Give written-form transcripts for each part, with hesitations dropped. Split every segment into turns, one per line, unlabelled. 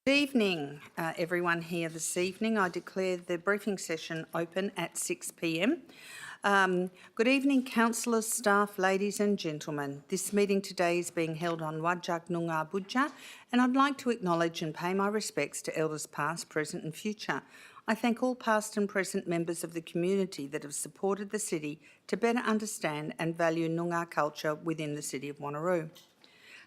Good evening, everyone here this evening. I declare the briefing session open at 6 p.m. Good evening, councillors, staff, ladies and gentlemen. This meeting today is being held on Whadjuk Noongar Budja, and I'd like to acknowledge and pay my respects to elders past, present and future. I thank all past and present members of the community that have supported the city to better understand and value Noongar culture within the city of Wanneroo.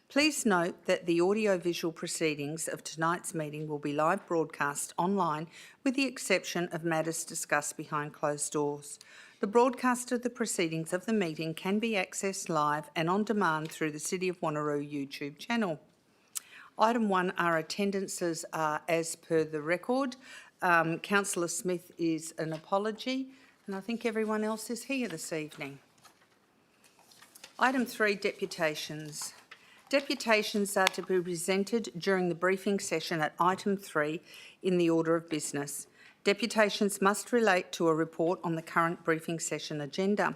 Please note that the audio-visual proceedings of tonight's meeting will be live broadcast online with the exception of matters discussed behind closed doors. The broadcast of the proceedings of the meeting can be accessed live and on demand through the City of Wanneroo YouTube channel. Item 1, our attendances are as per the record. Councillor Smith is an apology, and I think everyone else is here this evening. Item 3, deputations. Deputations are to be presented during the briefing session at item 3 in the order of business. Deputations must relate to a report on the current briefing session agenda.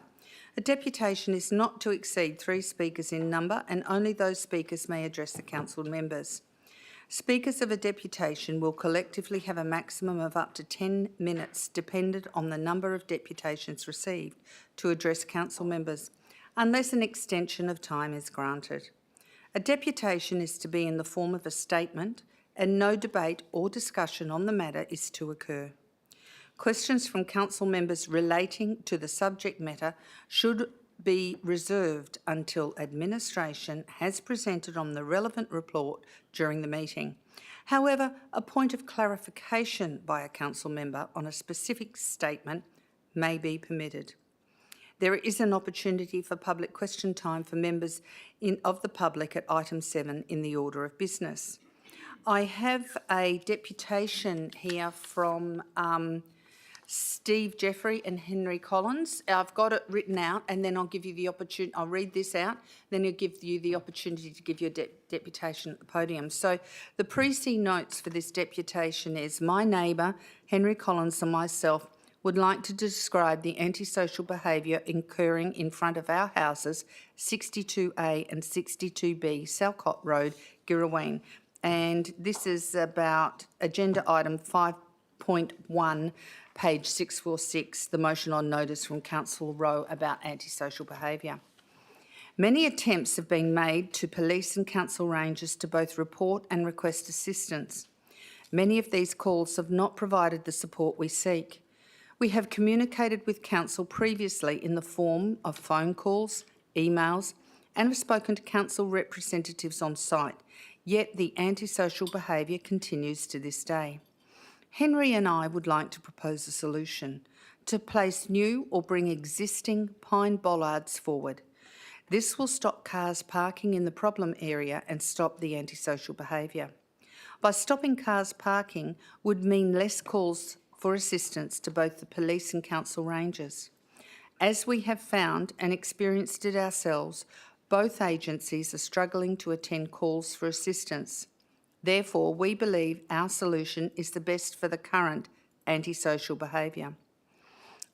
A deputation is not to exceed 3 speakers in number, and only those speakers may address the council members. Speakers of a deputation will collectively have a maximum of up to 10 minutes, dependent on the number of deputations received, to address council members, unless an extension of time is granted. A deputation is to be in the form of a statement, and no debate or discussion on the matter is to occur. Questions from council members relating to the subject matter should be reserved until administration has presented on the relevant report during the meeting. However, a point of clarification by a council member on a specific statement may be permitted. There is an opportunity for public question time for members of the public at item 7 in the order of business. I have a deputation here from Steve Jeffrey and Henry Collins. I've got it written out, and then I'll give you the opportunity. I'll read this out, then I'll give you the opportunity to give your deputation at the podium. So the pre-C notes for this deputation is my neighbour, Henry Collins, and myself would like to describe the antisocial behaviour occurring in front of our houses, 62A and 62B, Salcott Road, Girraween. And this is about agenda item 5.1, page 646, the motion on notice from Councillor Rowe about antisocial behaviour. Many attempts have been made to police and council rangers to both report and request assistance. Many of these calls have not provided the support we seek. We have communicated with council previously in the form of phone calls, emails, and have spoken to council representatives on site, yet the antisocial behaviour continues to this day. Henry and I would like to propose a solution: to place new or bring existing pine bollards forward. This will stop cars parking in the problem area and stop the antisocial behaviour. By stopping cars parking would mean less calls for assistance to both the police and council rangers. As we have found and experienced it ourselves, both agencies are struggling to attend calls for assistance. Therefore, we believe our solution is the best for the current antisocial behaviour.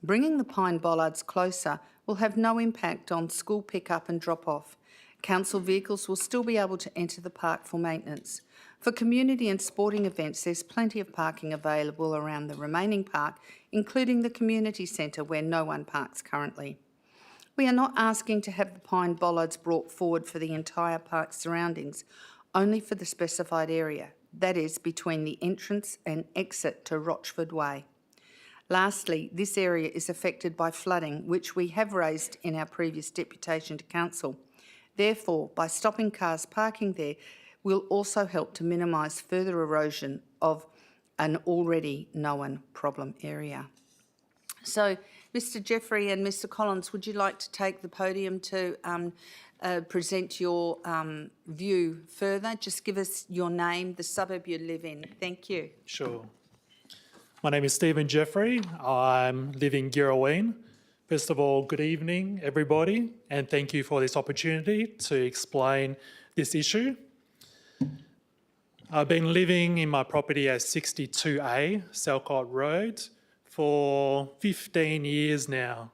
Bringing the pine bollards closer will have no impact on school pick-up and drop-off. Council vehicles will still be able to enter the park for maintenance. For community and sporting events, there's plenty of parking available around the remaining park, including the community centre where no one parks currently. We are not asking to have the pine bollards brought forward for the entire park surroundings, only for the specified area, that is, between the entrance and exit to Rochford Way. Lastly, this area is affected by flooding, which we have raised in our previous deputation to council. Therefore, by stopping cars parking there, will also help to minimise further erosion of an already known problem area. So, Mr Jeffrey and Mr Collins, would you like to take the podium to present your view further? Just give us your name, the suburb you live in. Thank you.
Sure. My name is Stephen Jeffrey. I'm living in Girraween. First of all, good evening, everybody, and thank you for this opportunity to explain this issue. I've been living in my property at 62A, Salcott Road, for 15 years now.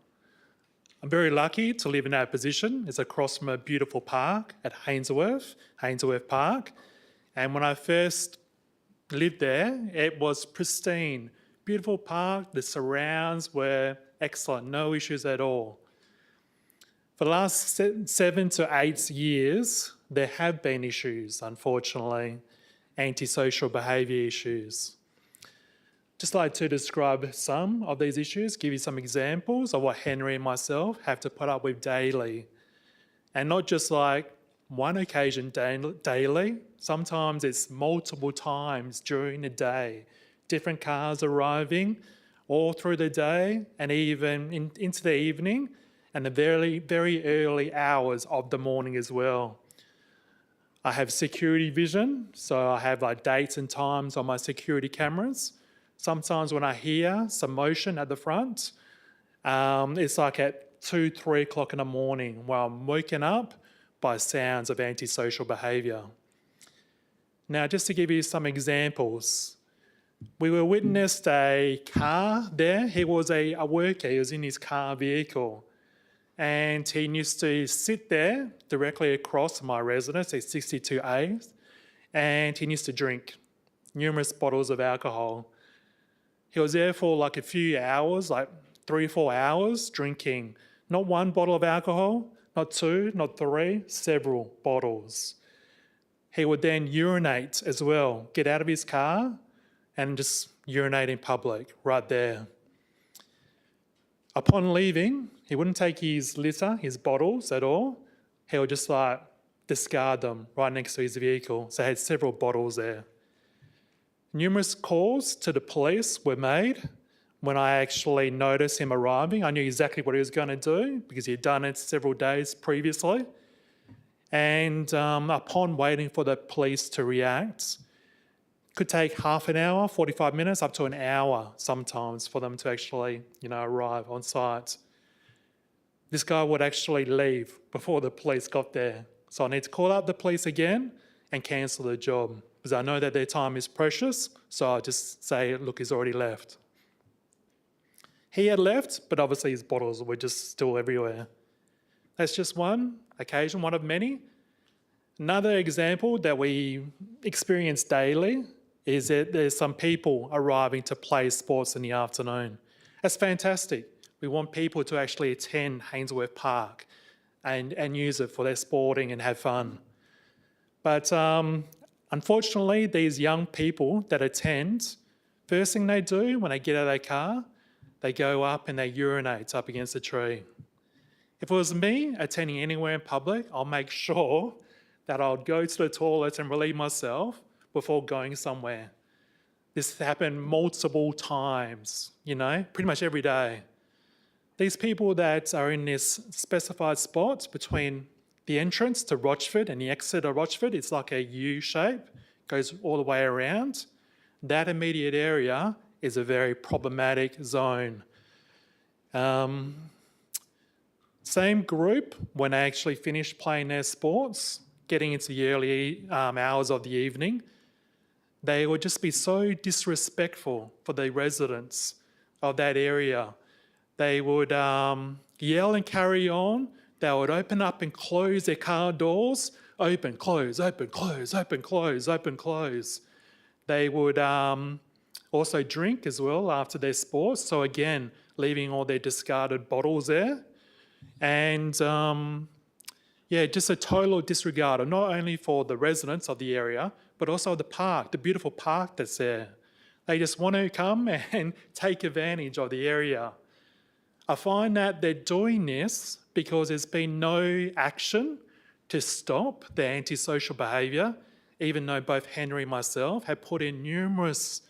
I'm very lucky to live in that position. It's across from a beautiful park at Haynesworth Park. And when I first lived there, it was pristine, beautiful park, the surrounds were excellent, no issues at all. For the last 7 to 8 years, there have been issues, unfortunately, antisocial behaviour issues. Just like to describe some of these issues, give you some examples of what Henry and myself have to put up with daily. And not just like one occasion daily, sometimes it's multiple times during the day. Different cars arriving all through the day and even into the evening and the very, very early hours of the morning as well. I have security vision, so I have like dates and times on my security cameras. Sometimes when I hear some motion at the front, it's like at 2, 3 o'clock in the morning where I'm woken up by sounds of antisocial behaviour. Now, just to give you some examples, we were witnessed a car there. He was a worker, he was in his car vehicle. And he used to sit there directly across my residence, at 62A, and he used to drink numerous bottles of alcohol. He was there for like a few hours, like 3 or 4 hours, drinking not one bottle of alcohol, not 2, not 3, several bottles. He would then urinate as well, get out of his car and just urinate in public right there. Upon leaving, he wouldn't take his litter, his bottles at all. He would just like discard them right next to his vehicle. So he had several bottles there. Numerous calls to the police were made. When I actually noticed him arriving, I knew exactly what he was going to do because he had done it several days previously. And upon waiting for the police to react, could take half an hour, 45 minutes, up to an hour sometimes for them to actually, arrive on site. This guy would actually leave before the police got there. So I need to call up the police again and cancel the job because I know that their time is precious. So I just say, look, he's already left. He had left, but obviously his bottles were just still everywhere. That's just one occasion, one of many. Another example that we experience daily is that there's some people arriving to play sports in the afternoon. That's fantastic. We want people to actually attend Haynesworth Park and use it for their sporting and have fun. But unfortunately, these young people that attend, first thing they do when they get out of their car, they go up and they urinate up against a tree. If it was me attending anywhere in public, I'll make sure that I'll go to the toilet and relieve myself before going somewhere. This happened multiple times, pretty much every day. These people that are in this specified spot between the entrance to Rochford and the exit of Rochford, it's like a U shape, goes all the way around. That immediate area is a very problematic zone. Same group, when they actually finish playing their sports, getting into the early hours of the evening, they would just be so disrespectful for the residents of that area. They would yell and carry on. They would open up and close their car doors. Open, close, open, close, open, close, open, close. They would also drink as well after their sports. So again, leaving all their discarded bottles there. And just a total disregard, not only for the residents of the area, but also the park, the beautiful park that's there. They just want to come and take advantage of the area. I find that they're doing this because there's been no action to stop the antisocial behaviour, even though both Henry and myself have put in numerous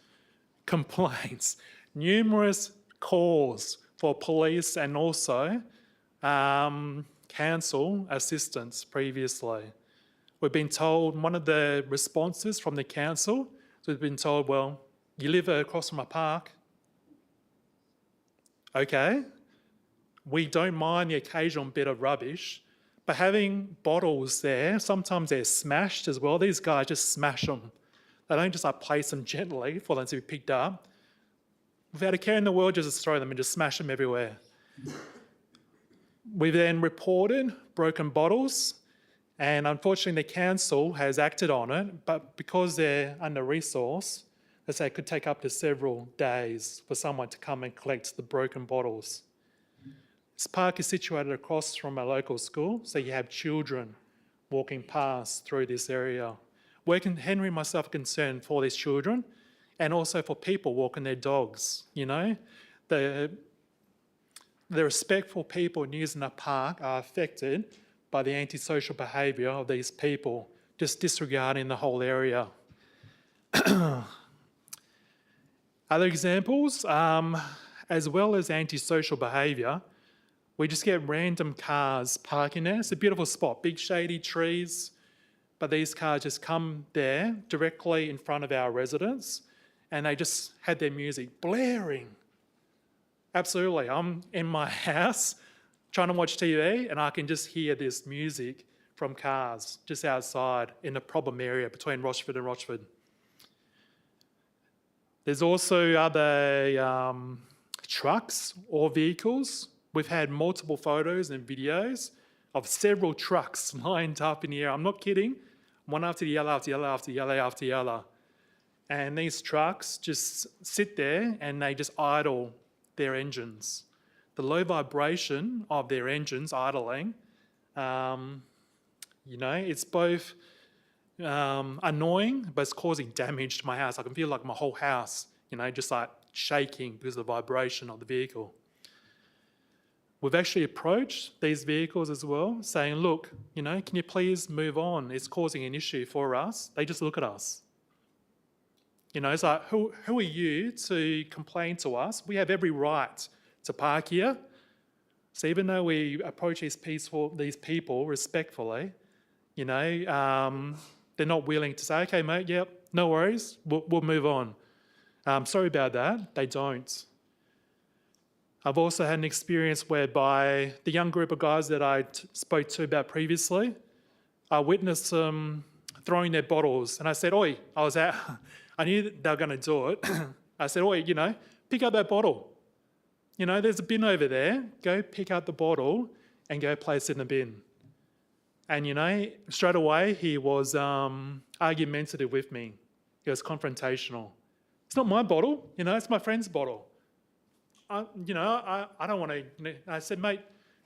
complaints, numerous calls for police and also council assistance previously. We've been told, one of the responses from the council, we've been told, well, you live across from a park. Okay, we don't mind the occasional bit of rubbish, but having bottles there, sometimes they're smashed as well. These guys just smash them. They don't just place them gently for them to be picked up. Without a care in the world, just throw them and just smash them everywhere. We then reported broken bottles, and unfortunately the council has acted on it, but because they're under-resourced, They say it could take up to several days for someone to come and collect the broken bottles. This park is situated across from a local school, so you have children walking past through this area. Henry and myself are concerned for these children and also for people walking their dogs, you know. The respectful people in using the park are affected by the antisocial behaviour of these people, just disregarding the whole area. Other examples, as well as antisocial behaviour, we just get random cars parking there. It's a beautiful spot, big shady trees, but these cars just come there directly in front of our residence and they just had their music blaring. Absolutely, I'm in my house trying to watch TV and I can just hear this music from cars just outside in the problem area between Rochford and Rochford. There's also other trucks or vehicles. We've had multiple photos and videos of several trucks lined up in the air. I'm not kidding. One after the other, after the other, after the other, after the other. And these trucks just sit there and they just idle their engines. The low vibration of their engines idling, it's both annoying, but it's causing damage to my house. I can feel like my whole house, just like shaking because of the vibration of the vehicle. We've actually approached these vehicles as well, saying, look, can you please move on? It's causing an issue for us. They just look at us. It's like, who are you to complain to us? We have every right to park here. So even though we approach these people respectfully, they're not willing to say, okay, mate, yep, no worries, we'll move on. Sorry about that, they don't. I've also had an experience whereby the young group of guys that I spoke to about previously, I witnessed them throwing their bottles. And I said, oi, I was out, I knew that they were going to do it. I said, oi, pick up that bottle. There's a bin over there, go pick up the bottle and go place it in the bin. And, straight away he was argumentative with me. He was confrontational. It's not my bottle, it's my friend's bottle. I don't want to, I said, mate,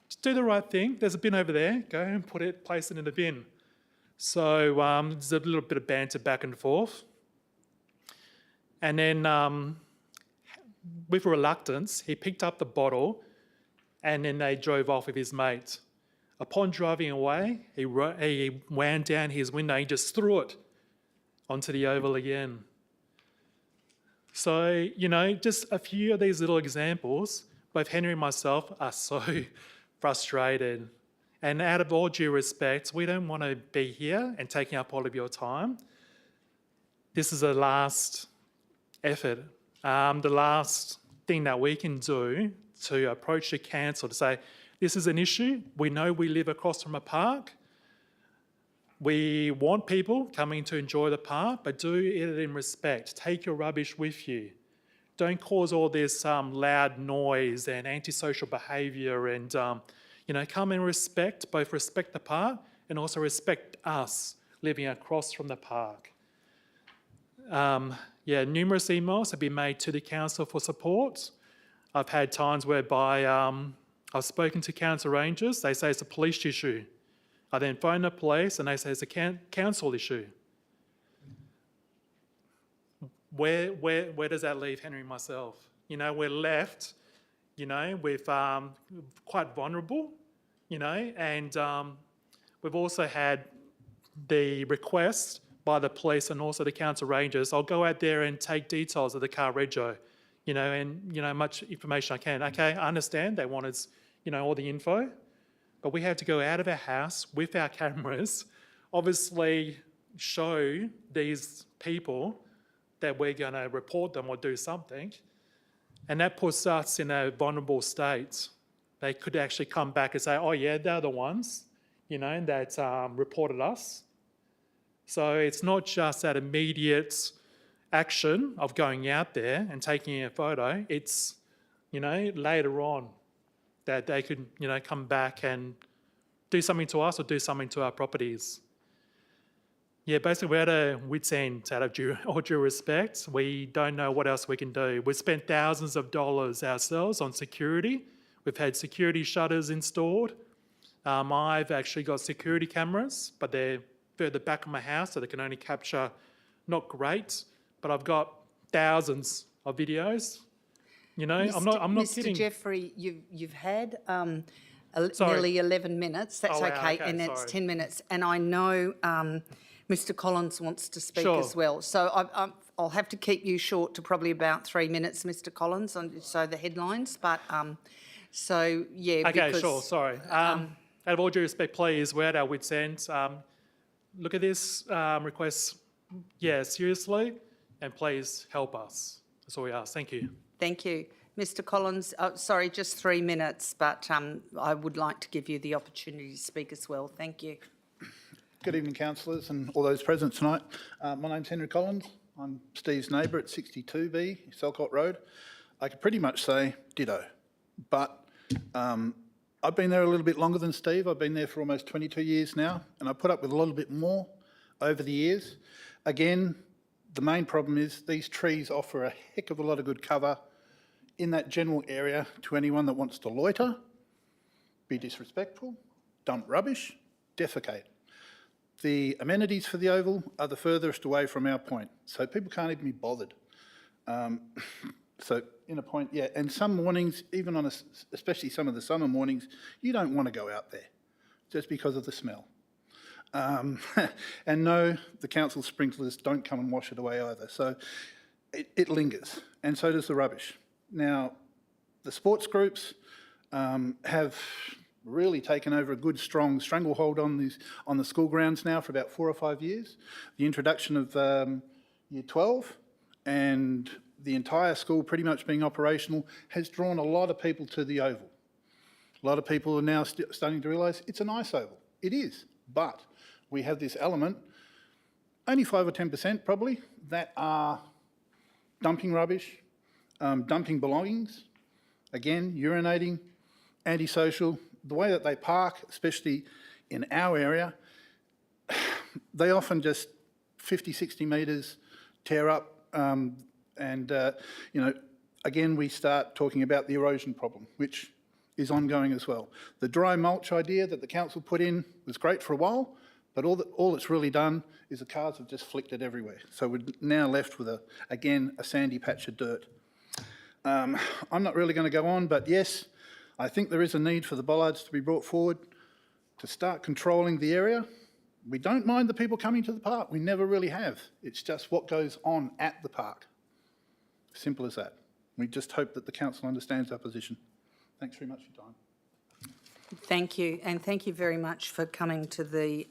just do the right thing. There's a bin over there. Go and place it in the bin. So there's a little bit of banter back and forth. And then with reluctance, he picked up the bottle and then they drove off with his mate. Upon driving away, he wound down his window. He just threw it onto the oval again. So, just a few of these little examples, both Henry and myself are so frustrated. And out of all due respect, we don't want to be here and taking up all of your time. This is the last effort, the last thing that we can do to approach the council to say, this is an issue. We know we live across from a park. We want people coming to enjoy the park, but do it in respect. Take your rubbish with you. Don't cause all this loud noise and antisocial behaviour and, come and both respect the park and also respect us living across from the park. Numerous emails have been made to the council for support. I've had times whereby I've spoken to council rangers. They say it's a police issue. I then phone the police and they say it's a council issue. Where does that leave Henry and myself? We're left, with quite vulnerable, and we've also had the request by the police and also the council rangers, I'll go out there and take details of the car rego, and, much information I can. Okay, I understand they wanted, all the info, but we have to go out of our house with our cameras, obviously show these people that we're going to report them or do something, and that puts us in a vulnerable state. They could actually come back and say, oh yeah, they're the ones, that reported us. So it's not just that immediate action of going out there and taking a photo, it's, later on that they could, come back and do something to us or do something to our properties. Yeah, basically we're at a wit's end out of all due respect. We don't know what else we can do. We've spent thousands of dollars ourselves on security. We've had security shutters installed. I've actually got security cameras, but they're further back of my house, so they can only capture not great, but I've got thousands of videos. You know, I'm not
Mr.
kidding.
Jeffrey, you've had
Sorry.
nearly 11 minutes. That's
Oh, wow,
okay,
okay,
and it's
sorry.
10 minutes. And I know Mr. Collins wants to speak
Sure.
as well. So I'll have to keep you short to probably about 3 minutes, Mr. Collins, so the headlines. But so yeah.
Okay,
because,
sure, sorry. Out of all due respect, please, we're at our wit's end. Look at this request, yeah, seriously, and please help us. That's all we ask. Thank you.
Thank you. Mr. Collins, sorry, just 3 minutes, but I would like to give you the opportunity to speak as well. Thank you.
Good evening, councillors and all those present tonight. My name's Henry Collins. I'm Steve's neighbour at 62B, Selcott Road. I could pretty much say ditto, but I've been there a little bit longer than Steve. I've been there for almost 22 years now, and I put up with a little bit more over the years. Again, the main problem is these trees offer a heck of a lot of good cover in that general area to anyone that wants to loiter, be disrespectful, dump rubbish, defecate. The amenities for the Oval are the furthest away from our point, so people can't even be bothered. So in a point, yeah, and some mornings, even on especially some of the summer mornings, you don't want to go out there just because of the smell. And no, the council sprinklers don't come and wash it away either. So it lingers, and so does the rubbish. Now, the sports groups have really taken over a good, strong stranglehold on the school grounds now for about 4 or 5 years. The introduction of Year 12 and the entire school pretty much being operational has drawn a lot of people to the Oval. A lot of people are now starting to realise it's a nice oval. It is, but we have this element, only 5 or 10% probably, that are dumping rubbish, dumping belongings, again, urinating, antisocial. The way that they park, especially in our area, they often just 50, 60 metres tear up and, you know, again, we start talking about the erosion problem, which is ongoing as well. The dry mulch idea that the council put in was great for a while, but all it's really done is the cars have just flicked it everywhere. So we're now left with, again, a sandy patch of dirt. I'm not really going to go on, but yes, I think there is a need for the bollards to be brought forward to start controlling the area. We don't mind the people coming to the park. We never really have. It's just what goes on at the park. Simple as that. We just hope that the council understands our position. Thanks very much for your time.
Thank you, and thank you very much for coming to the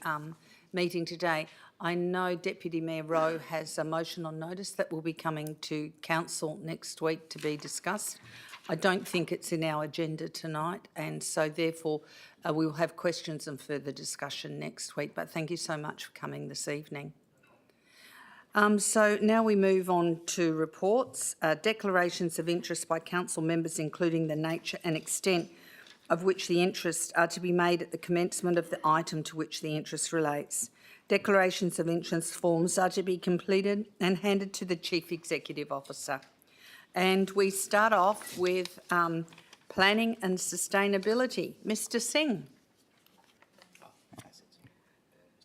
meeting today. I know Deputy Mayor Rowe has a motion on notice that will be coming to council next week to be discussed. I don't think it's in our agenda tonight, and so therefore we will have questions and further discussion next week, but thank you so much for coming this evening. So now we move on to reports, declarations of interest by council members, including the nature and extent of which the interests are to be made at the commencement of the item to which the interest relates. Declarations of interest forms are to be completed and handed to the Chief Executive Officer. And we start off with planning and sustainability. Mr. Singh.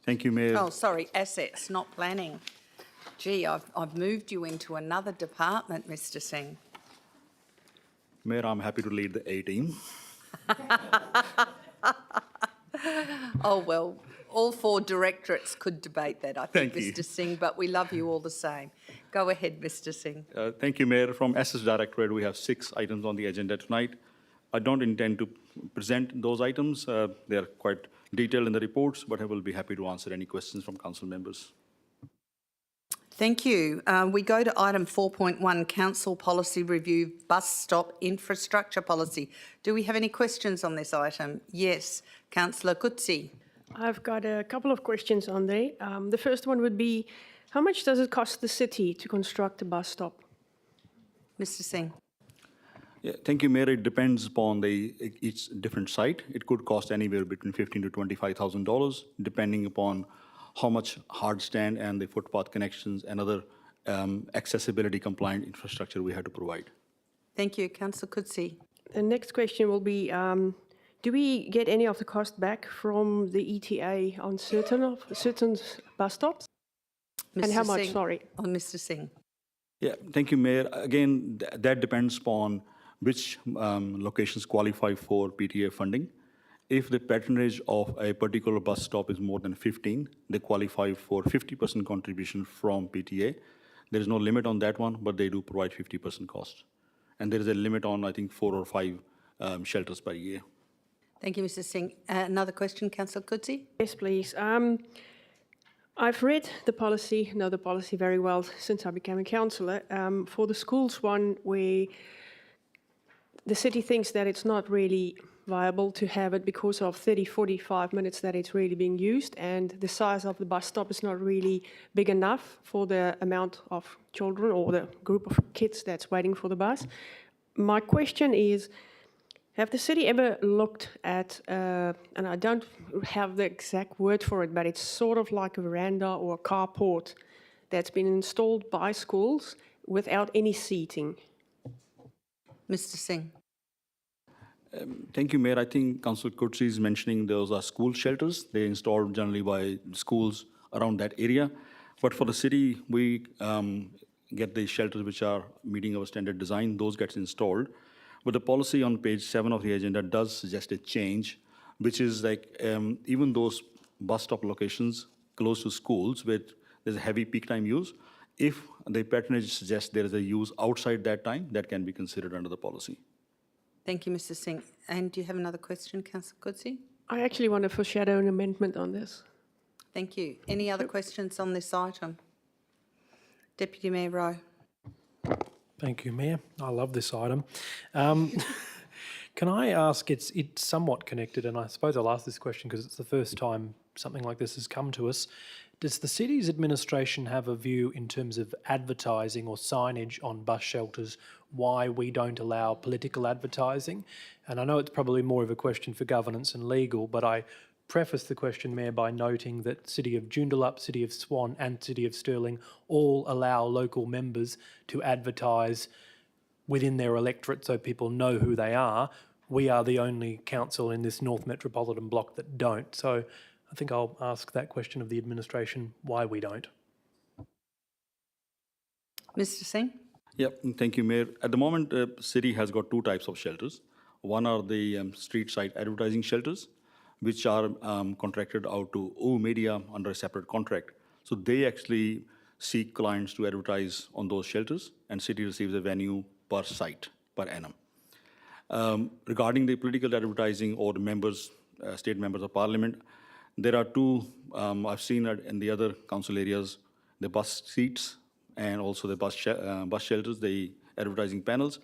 Thank you, Mayor.
Oh, sorry, assets, not planning. Gee, I've moved you into another department, Mr. Singh.
Mayor, I'm happy to lead the A team.
Oh, well, all 4 directorates could debate that, I think,
Thank you.
Mr. Singh, but we love you all the same. Go ahead, Mr. Singh.
Thank you, Mayor. From SS Directorate, we have 6 items on the agenda tonight. I don't intend to present those items. They are quite detailed in the reports, but I will be happy to answer any questions from council members.
Thank you. We go to item 4.1, Council Policy Review, Bus Stop Infrastructure Policy. Do we have any questions on this item? Yes. Councillor Coetzee.
I've got a couple of questions on there. The first one would be, how much does it cost the city to construct a bus stop?
Mr. Singh.
Yeah, thank you, Mayor. It depends upon each different site. It could cost anywhere between $15,000 to $25,000, depending upon how much hard stand and the footpath connections and other accessibility compliant infrastructure we had to provide.
Thank you. Councillor Coetzee.
The next question will be, do we get any of the cost back from the ETA on certain bus stops? And how much,
Singh.
sorry?
Oh, Mr. Singh.
Yeah, thank you, Mayor. Again, that depends upon which locations qualify for PTA funding. If the patronage of a particular bus stop is more than 15, they qualify for 50% contribution from PTA. There is no limit on that one, but they do provide 50% cost. And there is a limit on, I think, 4 or 5 shelters per year.
Thank you, Mr. Singh. Another question, Councillor Coetzee.
Yes, please. I've read the policy, know the policy very well since I became a councillor. For the schools one, where the city thinks that it's not really viable to have it because of 30, 45 minutes that it's really being used, and the size of the bus stop is not really big enough for the amount of children or the group of kids that's waiting for the bus. My question is, have the city ever looked at, and I don't have the exact word for it, but it's sort of like a veranda or a carport that's been installed by schools without any seating?
Mr. Singh.
Thank you, Mayor. I think Councillor Coetzee is mentioning those are school shelters. They're installed generally by schools around that area. But for the city, we get the shelters which are meeting our standard design. Those gets installed. But the policy on page 7 of the agenda does suggest a change, which is like even those bus stop locations close to schools where there's a heavy peak time use, if the patronage suggests there is a use outside that time, that can be considered under the policy.
Thank you, Mr. Singh. And do you have another question, Councillor Coetzee?
I actually want to foreshadow an amendment on this.
Thank you. Any other questions on this item? Deputy Mayor Rowe.
Thank you, Mayor. I love this item. Can I ask, it's somewhat connected, and I suppose I'll ask this question because it's the first time something like this has come to us. Does the city's administration have a view in terms of advertising or signage on bus shelters, why we don't allow political advertising? And I know it's probably more of a question for governance and legal, but I preface the question, Mayor, by noting that City of Joondalup, City of Swan and City of Stirling all allow local members to advertise within their electorate so people know who they are. We are the only council in this North Metropolitan Block that don't. So I think I'll ask that question of the administration, why we don't.
Mr. Singh.
Yep, thank you, Mayor. At the moment, the city has got 2 types of shelters. One are the street side advertising shelters, which are contracted out to O Media under a separate contract. So they actually seek clients to advertise on those shelters, and city receives a venue per site, per annum. Regarding the political advertising or the members, state members of parliament, there are 2, I've seen it in the other council areas, the bus seats and also the bus shelters, the advertising panels.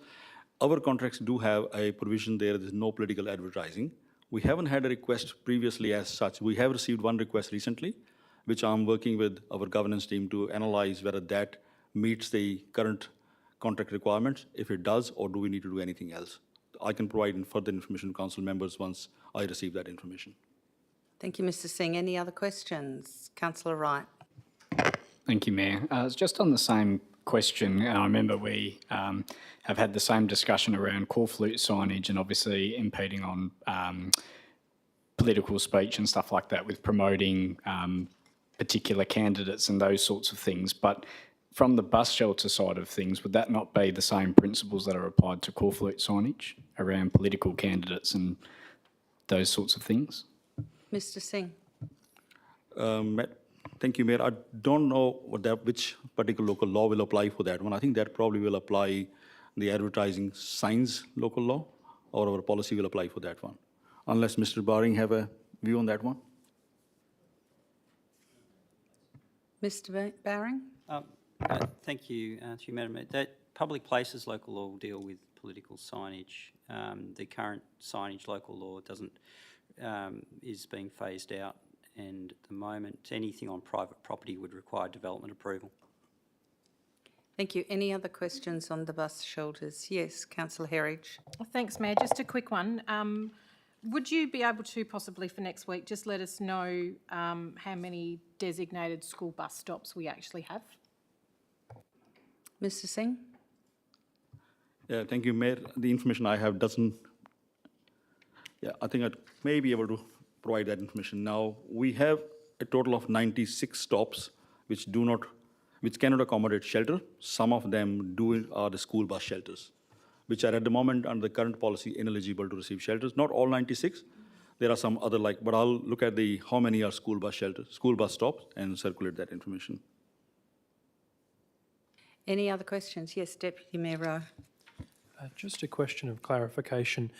Our contracts do have a provision there, there's no political advertising. We haven't had a request previously as such. We have received one request recently, which I'm working with our governance team to analyze whether that meets the current contract requirements, if it does, or do we need to do anything else. I can provide further information to council members once I receive that information.
Thank you, Mr. Singh. Any other questions? Councillor Wright.
Thank you, Mayor. It's just on the same question, and I remember we have had the same discussion around call flute signage and obviously impeding on political speech and stuff like that with promoting particular candidates and those sorts of things. But from the bus shelter side of things, would that not be the same principles that are applied to call flute signage around political candidates and those sorts of things?
Mr. Singh.
Thank you, Mayor. I don't know which particular local law will apply for that one. I think that probably will apply the advertising signs local law, or our policy will apply for that one. Unless Mr. Baring have a view on that one.
Mr. Baring.
Thank you, Madam Mayor. That public places local law will deal with political signage. The current signage local law is being phased out, and at the moment anything on private property would require development approval.
Thank you. Any other questions on the bus shelters? Yes, Councillor Herridge.
Thanks, Mayor. Just a quick one. Would you be able to possibly for next week just let us know how many designated school bus stops we actually have?
Mr Singh?
Yeah, thank you, Mayor. The information I have doesn't, I think I may be able to provide that information. Now, we have a total of 96 stops which cannot accommodate shelter. Some of them are the school bus shelters, which are at the moment under the current policy ineligible to receive shelters. Not all 96. There are some other but I'll look at how many are school bus stops and circulate that information.
Any other questions? Yes, Deputy Mayor Rowe.
Just a question of clarification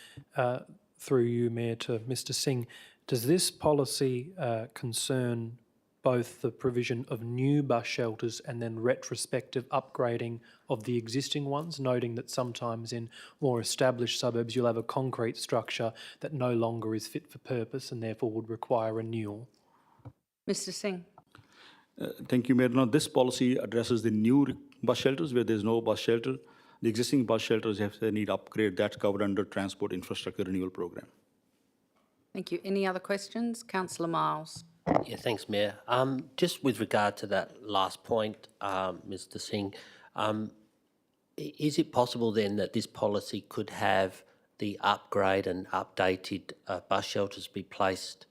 through you, Mayor, to Mr Singh. Does this policy concern both the provision of new bus shelters and then retrospective upgrading of the existing ones, noting that sometimes in more established suburbs you'll have a concrete structure that no longer is fit for purpose and therefore would require renewal?
Mr Singh?
Thank you, Mayor. Now, this policy addresses the new bus shelters where there's no bus shelter. The existing bus shelters, if they need upgrade, that's covered under Transport Infrastructure Renewal Program.
Thank you. Any other questions? Councillor Miles.
Yeah, thanks, Mayor. Just with regard to that last point, Mr Singh, is it possible then that this policy could have the upgrade and updated bus shelters be placed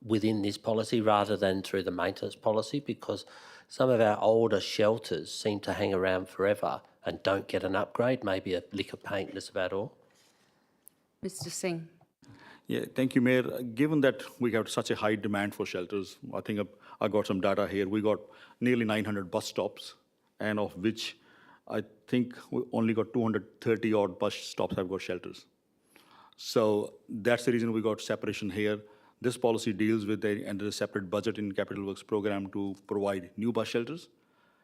within this policy rather than through the maintenance policy? Because some of our older shelters seem to hang around forever and don't get an upgrade, maybe a lick of paint, that's about all.
Mr Singh.
Yeah, thank you, Mayor. Given that we have such a high demand for shelters, I think I got some data here. We got nearly 900 bus stops, and of which I think we only got 230 odd bus stops have got shelters. So that's the reason we got separation here. This policy deals with under a separate budget in Capital Works program to provide new bus shelters.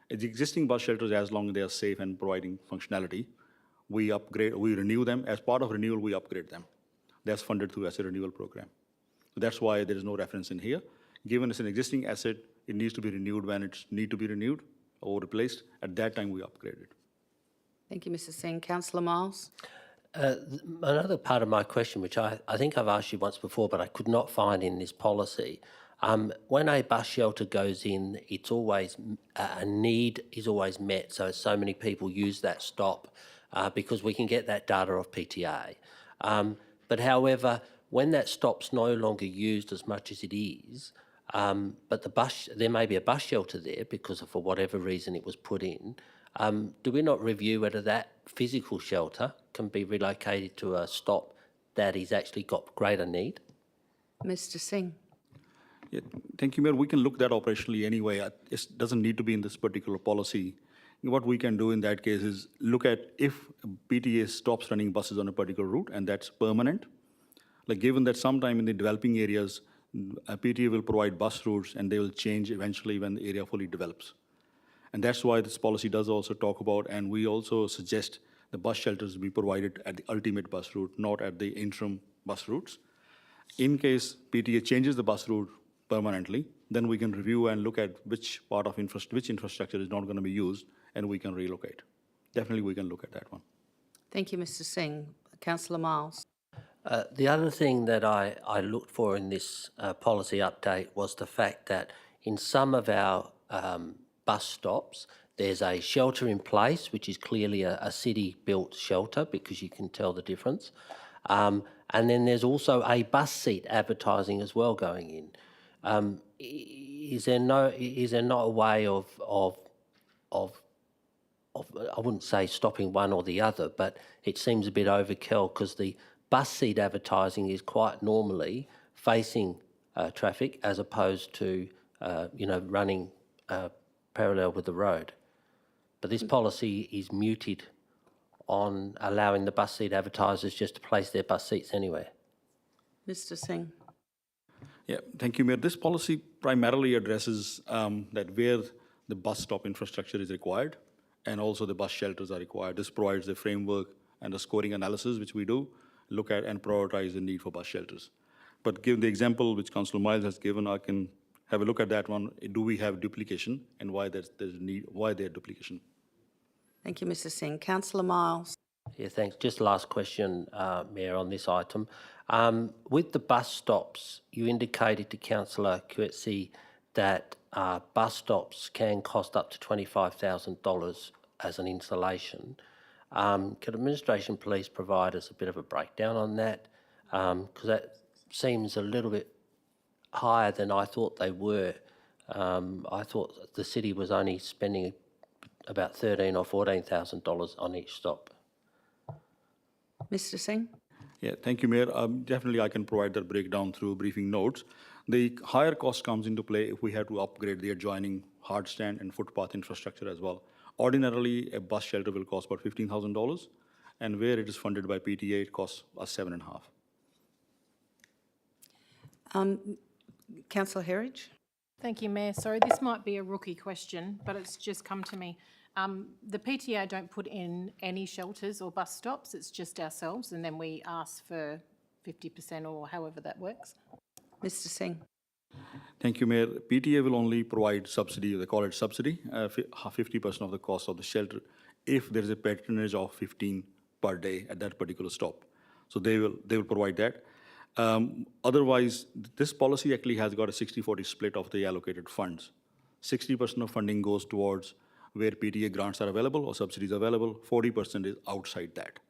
The existing bus shelters, as long as they are safe and providing functionality, we renew them. As part of renewal, we upgrade them. That's funded through asset renewal program. So that's why there is no reference in here. Given it's an existing asset, it needs to be renewed when it needs to be renewed or replaced. At that time, we upgrade it.
Thank you, Mr Singh. Councillor Miles.
Another part of my question, which I think I've asked you once before, but I could not find in this policy, when a bus shelter goes in, it's always a need is always met. So many people use that stop because we can get that data off PTA. But however, when that stop's no longer used as much as it is, but there may be a bus shelter there because for whatever reason it was put in, do we not review whether that physical shelter can be relocated to a stop that is actually got greater need?
Mr Singh.
Yeah, thank you, Mayor. We can look that operationally anyway. It doesn't need to be in this particular policy. What we can do in that case is look at if PTA stops running buses on a particular route and that's permanent. Like given that sometime in the developing areas, PTA will provide bus routes and they will change eventually when the area fully develops. And that's why this policy does also talk about, and we also suggest the bus shelters be provided at the ultimate bus route, not at the interim bus routes. In case PTA changes the bus route permanently, then we can review and look at which part of which infrastructure is not going to be used, and we can relocate. Definitely, we can look at that one.
Thank you, Mr Singh. Councillor Miles.
The other thing that I looked for in this policy update was the fact that in some of our bus stops, there's a shelter in place, which is clearly a city-built shelter because you can tell the difference. And then there's also a bus seat advertising as well going in. Is there not a way of I wouldn't say stopping one or the other, but it seems a bit overkill because the bus seat advertising is quite normally facing traffic as opposed to running parallel with the road. But this policy is muted on allowing the bus seat advertisers just to place their bus seats anywhere.
Mr Singh.
Yeah, thank you, Mayor. This policy primarily addresses that where the bus stop infrastructure is required and also the bus shelters are required. This provides the framework and the scoring analysis, which we do, look at and prioritize the need for bus shelters. But given the example which Councillor Miles has given, I can have a look at that one. Do we have duplication and why there's need, why there's duplication?
Thank you, Mr Singh. Councillor Miles.
Yeah, thanks. Just last question, Mayor, on this item. With the bus stops, you indicated to Councillor Coetzee that bus stops can cost up to $25,000 as an installation. Could administration please provide us a bit of a breakdown on that? Because that seems a little bit higher than I thought they were. I thought the city was only spending about $13,000 or $14,000 on each stop.
Mr Singh?
Yeah, thank you, Mayor. Definitely, I can provide that breakdown through briefing notes. The higher cost comes into play if we have to upgrade the adjoining hard stand and footpath infrastructure as well. Ordinarily, a bus shelter will cost about $15,000, and where it is funded by PTA, it costs us $7,500.
Councillor Herridge?
Thank you, Mayor. Sorry, this might be a rookie question, but it's just come to me. The PTA don't put in any shelters or bus stops, it's just ourselves, and then we ask for 50% or however that works.
Mr Singh?
Thank you, Mayor. PTA will only provide subsidy, they call it subsidy, 50% of the cost of the shelter if there is a patronage of 15 per day at that particular stop. So they will provide that. Otherwise, this policy actually has got a 60-40 split of the allocated funds. 60% of funding goes towards where PTA grants are available or subsidies available, 40% is outside that.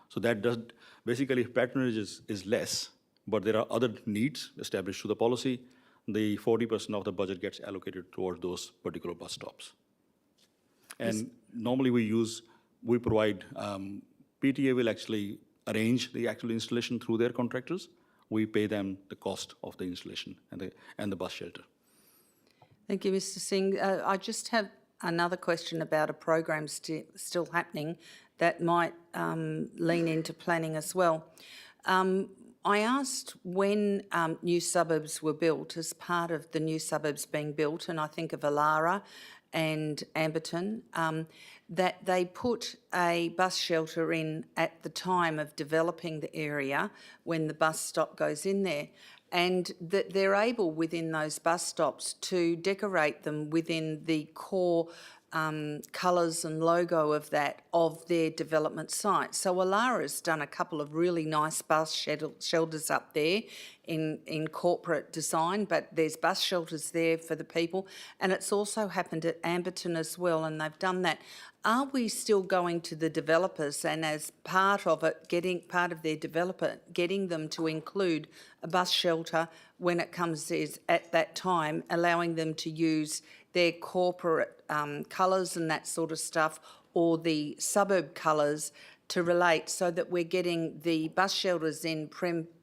So that does, basically, if patronage is less, but there are other needs established through the policy, the 40% of the budget gets allocated towards those particular bus stops. And normally we provide, PTA will actually arrange the actual installation through their contractors. We pay them the cost of the installation and the bus shelter.
Thank you, Mr Singh. I just have another question about a program still happening that might lean into planning as well. I asked when new suburbs were built, as part of the new suburbs being built, and I think of Alara and Amberton, that they put a bus shelter in at the time of developing the area when the bus stop goes in there, and that they're able within those bus stops to decorate them within the core colours and logo of their development site. So Alara's done a couple of really nice bus shelters up there in corporate design, but there's bus shelters there for the people, and it's also happened at Amberton as well, and they've done that. Are we still going to the developers and as part of it, getting part of their developer, getting them to include a bus shelter when it comes at that time, allowing them to use their corporate colours and that sort of stuff, or the suburb colours to relate, so that we're getting the bus shelters in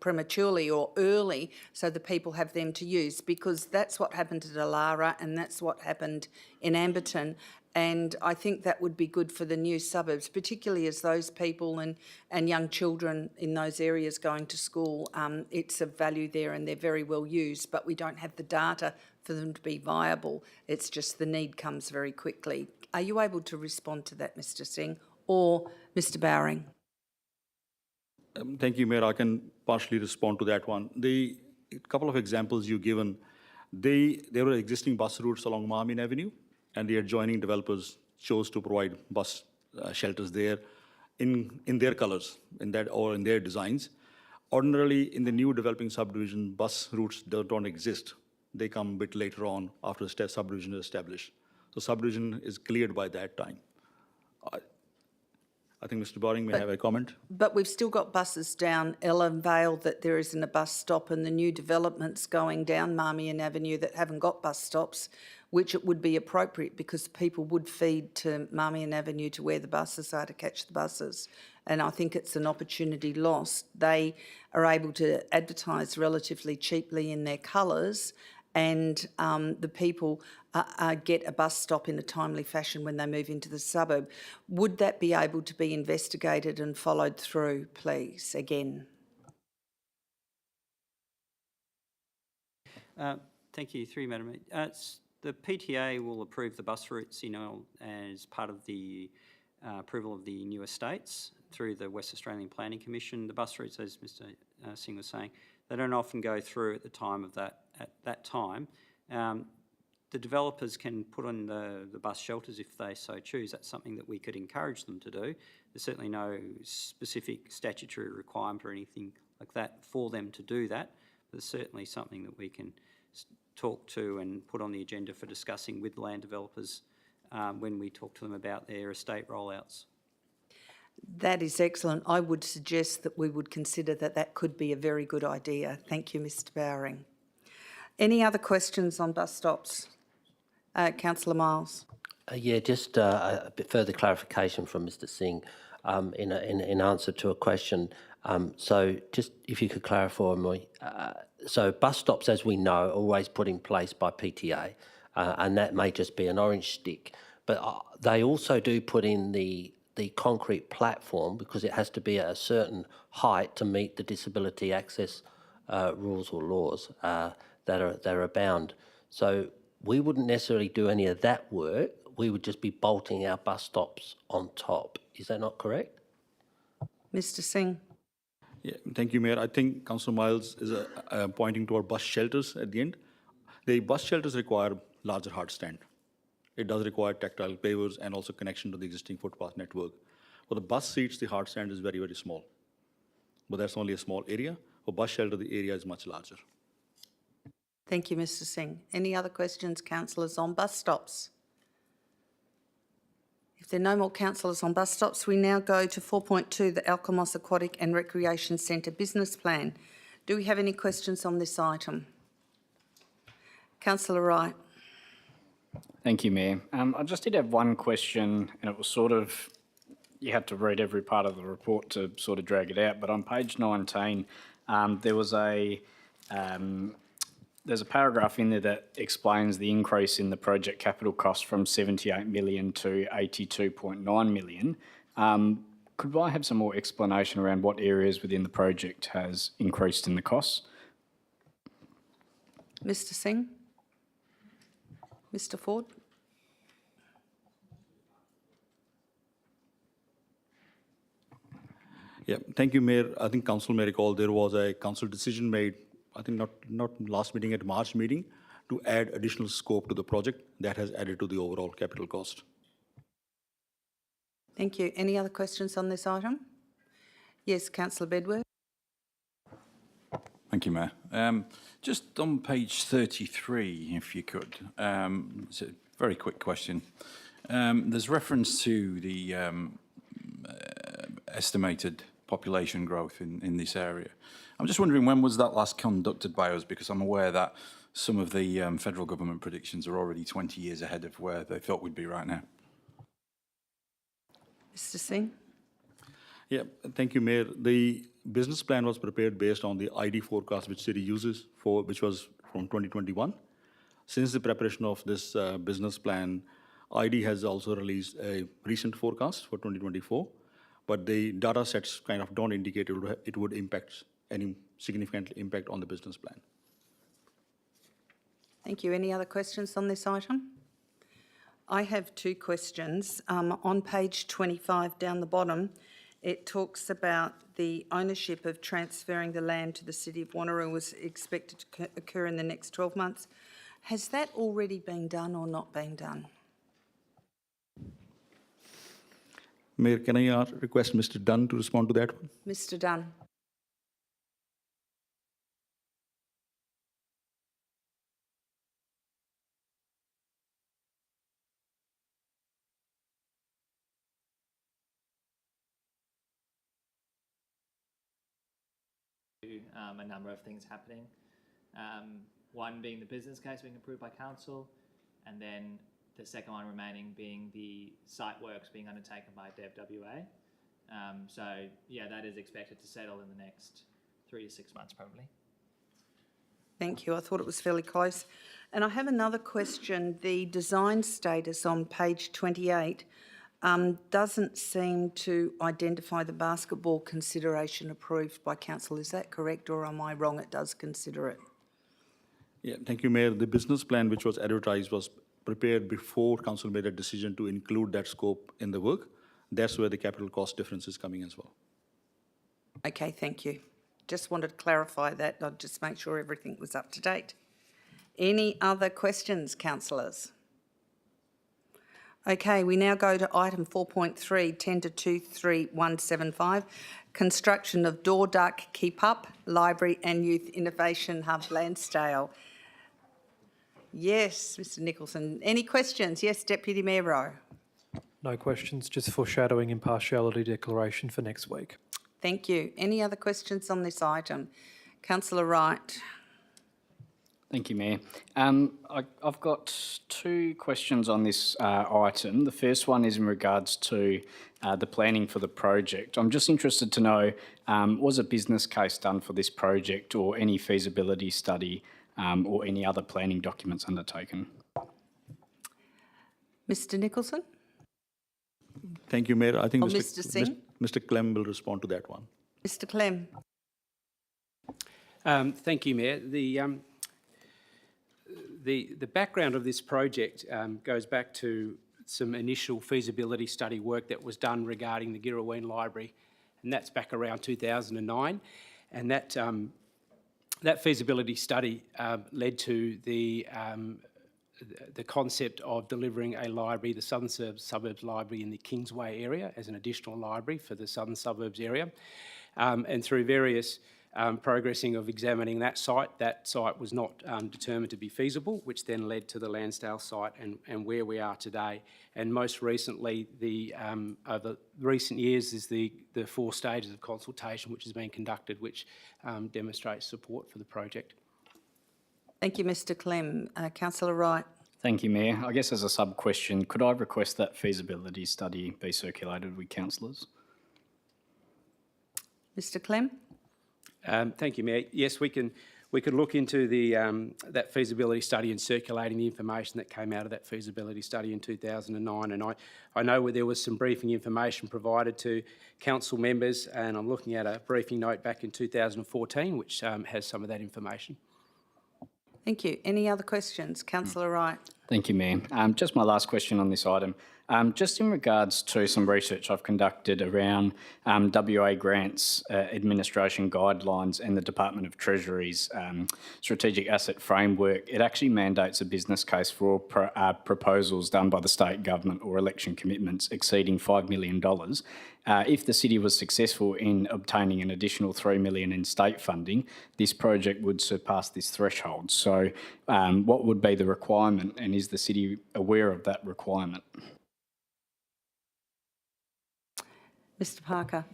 prematurely or early so the people have them to use, because that's what happened at Alara and that's what happened in Amberton. And I think that would be good for the new suburbs, particularly as those people and young children in those areas going to school, it's of value there and they're very well used, but we don't have the data for them to be viable. It's just the need comes very quickly. Are you able to respond to that, Mr Singh, or Mr Bowring?
Thank you, Mayor. I can partially respond to that one. The couple of examples you've given, there were existing bus routes along Marmion Avenue, and the adjoining developers chose to provide bus shelters there in their colours, in their designs. Ordinarily, in the new developing subdivision, bus routes don't exist. They come a bit later on after the subdivision is established. So subdivision is cleared by that time. I think Mr Bowring may have a comment.
But we've still got buses down Ellen Vale that there isn't a bus stop, and the new developments going down Marmion Avenue that haven't got bus stops, which it would be appropriate because people would feed to Marmion Avenue to where the buses are to catch the buses. And I think it's an opportunity lost. They are able to advertise relatively cheaply in their colours, and the people get a bus stop in a timely fashion when they move into the suburb. Would that be able to be investigated and followed through, please, again?
Thank you, through you, Madam Mayor. The PTA will approve the bus routes as part of the approval of the new estates through the West Australian Planning Commission. The bus routes, as Mr Singh was saying, they don't often go through at the time of that. At that time, the developers can put on the bus shelters if they so choose. That's something that we could encourage them to do. There's certainly no specific statutory requirement or anything like that for them to do that. But there's certainly something that we can talk to and put on the agenda for discussing with land developers when we talk to them about their estate rollouts.
That is excellent. I would suggest that we would consider that that could be a very good idea. Thank you, Mr Bowring. Any other questions on bus stops? Councillor Miles.
Yeah, just a bit further clarification from Mr Singh in answer to a question. So just if you could clarify me, so bus stops, as we know, are always put in place by PTA, and that may just be an orange stick, but they also do put in the concrete platform because it has to be at a certain height to meet the disability access rules or laws that are bound. So we wouldn't necessarily do any of that work. We would just be bolting our bus stops on top. Is that not correct?
Mr Singh.
Yeah, thank you, Mayor. I think Councillor Miles is pointing toward bus shelters at the end. The bus shelters require larger hard stand. It does require tactile pavers and also connection to the existing footpath network. For the bus seats, the hard stand is very, very small. But that's only a small area. For bus shelter, the area is much larger.
Thank you, Mr Singh. Any other questions, councillors, on bus stops? If there are no more councillors on bus stops, we now go to 4.2, the Alkimos Aquatic and Recreation Centre Business Plan. Do we have any questions on this item? Councillor Wright.
Thank you, Mayor. I just did have one question, and it was sort of, you had to read every part of the report to sort of drag it out, but on page 19, there's a paragraph in there that explains the increase in the project capital cost from 78 million to 82.9 million. Could I have some more explanation around what areas within the project has increased in the costs?
Mr Singh? Mr Ford?
Yeah, thank you, Mayor. I think Council may recall there was a council decision made, I think not last meeting, at March meeting, to add additional scope to the project that has added to the overall capital cost.
Thank you. Any other questions on this item? Yes, Councillor Bedworth.
Thank you, Mayor. Just on page 33, if you could, it's a very quick question. There's reference to the estimated population growth in this area. I'm just wondering, when was that last conducted by us? Because I'm aware that some of the federal government predictions are already 20 years ahead of where they thought we'd be right now.
Mr Singh.
Yeah, thank you, Mayor. The business plan was prepared based on the ID forecast which city uses, which was from 2021. Since the preparation of this business plan, ID has also released a recent forecast for 2024, but the data sets kind of don't indicate it would impact any significant impact on the business plan.
Thank you. Any other questions on this item? I have two questions. On page 25 down the bottom, it talks about the ownership of transferring the land to the City of Wanneroo was expected to occur in the next 12 months. Has that already been done or not been done?
Mayor, can I request Mr. Dunn to respond to that one?
Mr Dunn.
A number of things happening. One being the business case being approved by council, and then the second one remaining being the site works being undertaken by DevWA. So yeah, that is expected to settle in the next 3 to 6 months probably.
Thank you. I thought it was fairly close. And I have another question. The design status on page 28 doesn't seem to identify the basketball consideration approved by council. Is that correct, or am I wrong? It does consider it.
Yeah, thank you, Mayor. The business plan which was advertised was prepared before council made a decision to include that scope in the work. That's where the capital cost difference is coming as well. Okay,
thank you. Just wanted to clarify that. I'd just make sure everything was up to date. Any other questions, councillors? Okay, we now go to item 4.3, tender 23175, construction of door duck keep up, library and youth innovation hub, Lansdale. Yes, Mr Nicholson. Any questions? Yes, Deputy Mayor Rowe.
No questions, just foreshadowing impartiality declaration for next week.
Thank you. Any other questions on this item? Councillor Wright.
Thank you, Mayor. I've got two questions on this item. The first one is in regards to the planning for the project. I'm just interested to know, was a business case done for this project or any feasibility study or any other planning documents undertaken?
Mr Nicholson?
Thank you, Mayor. I think
Or Mr Singh?
Mr. Clem will respond to that one.
Mr Clem?
Thank you, Mayor. The background of this project goes back to some initial feasibility study work that was done regarding the Girraween Library, and that's back around 2009. And that feasibility study led to the concept of delivering a library, the Southern Suburbs Library in the Kingsway area, as an additional library for the Southern Suburbs area. And through various progressing of examining that site was not determined to be feasible, which then led to the Lansdale site and where we are today. And most recently, over recent years, is the 4 stages of consultation which has been conducted, which demonstrates support for the project.
Thank you, Mr Clem. Councillor Wright.
Thank you, Mayor. I guess as a sub-question, could I request that feasibility study be circulated with councillors?
Mr Clem?
Thank you, Mayor. Yes, we can look into that feasibility study and circulating the information that came out of that feasibility study in 2009. And I know where there was some briefing information provided to council members, and I'm looking at a briefing note back in 2014, which has some of that information.
Thank you. Any other questions? Councillor Wright.
Thank you, Mayor. Just my last question on this item. Just in regards to some research I've conducted around WA grants, administration guidelines and the Department of Treasury's strategic asset framework, it actually mandates a business case for all proposals done by the state government or election commitments exceeding $5 million. If the city was successful in obtaining an additional $3 million in state funding, this project would surpass this threshold. So what would be the requirement, and is the city aware of that requirement?
Mr Parker.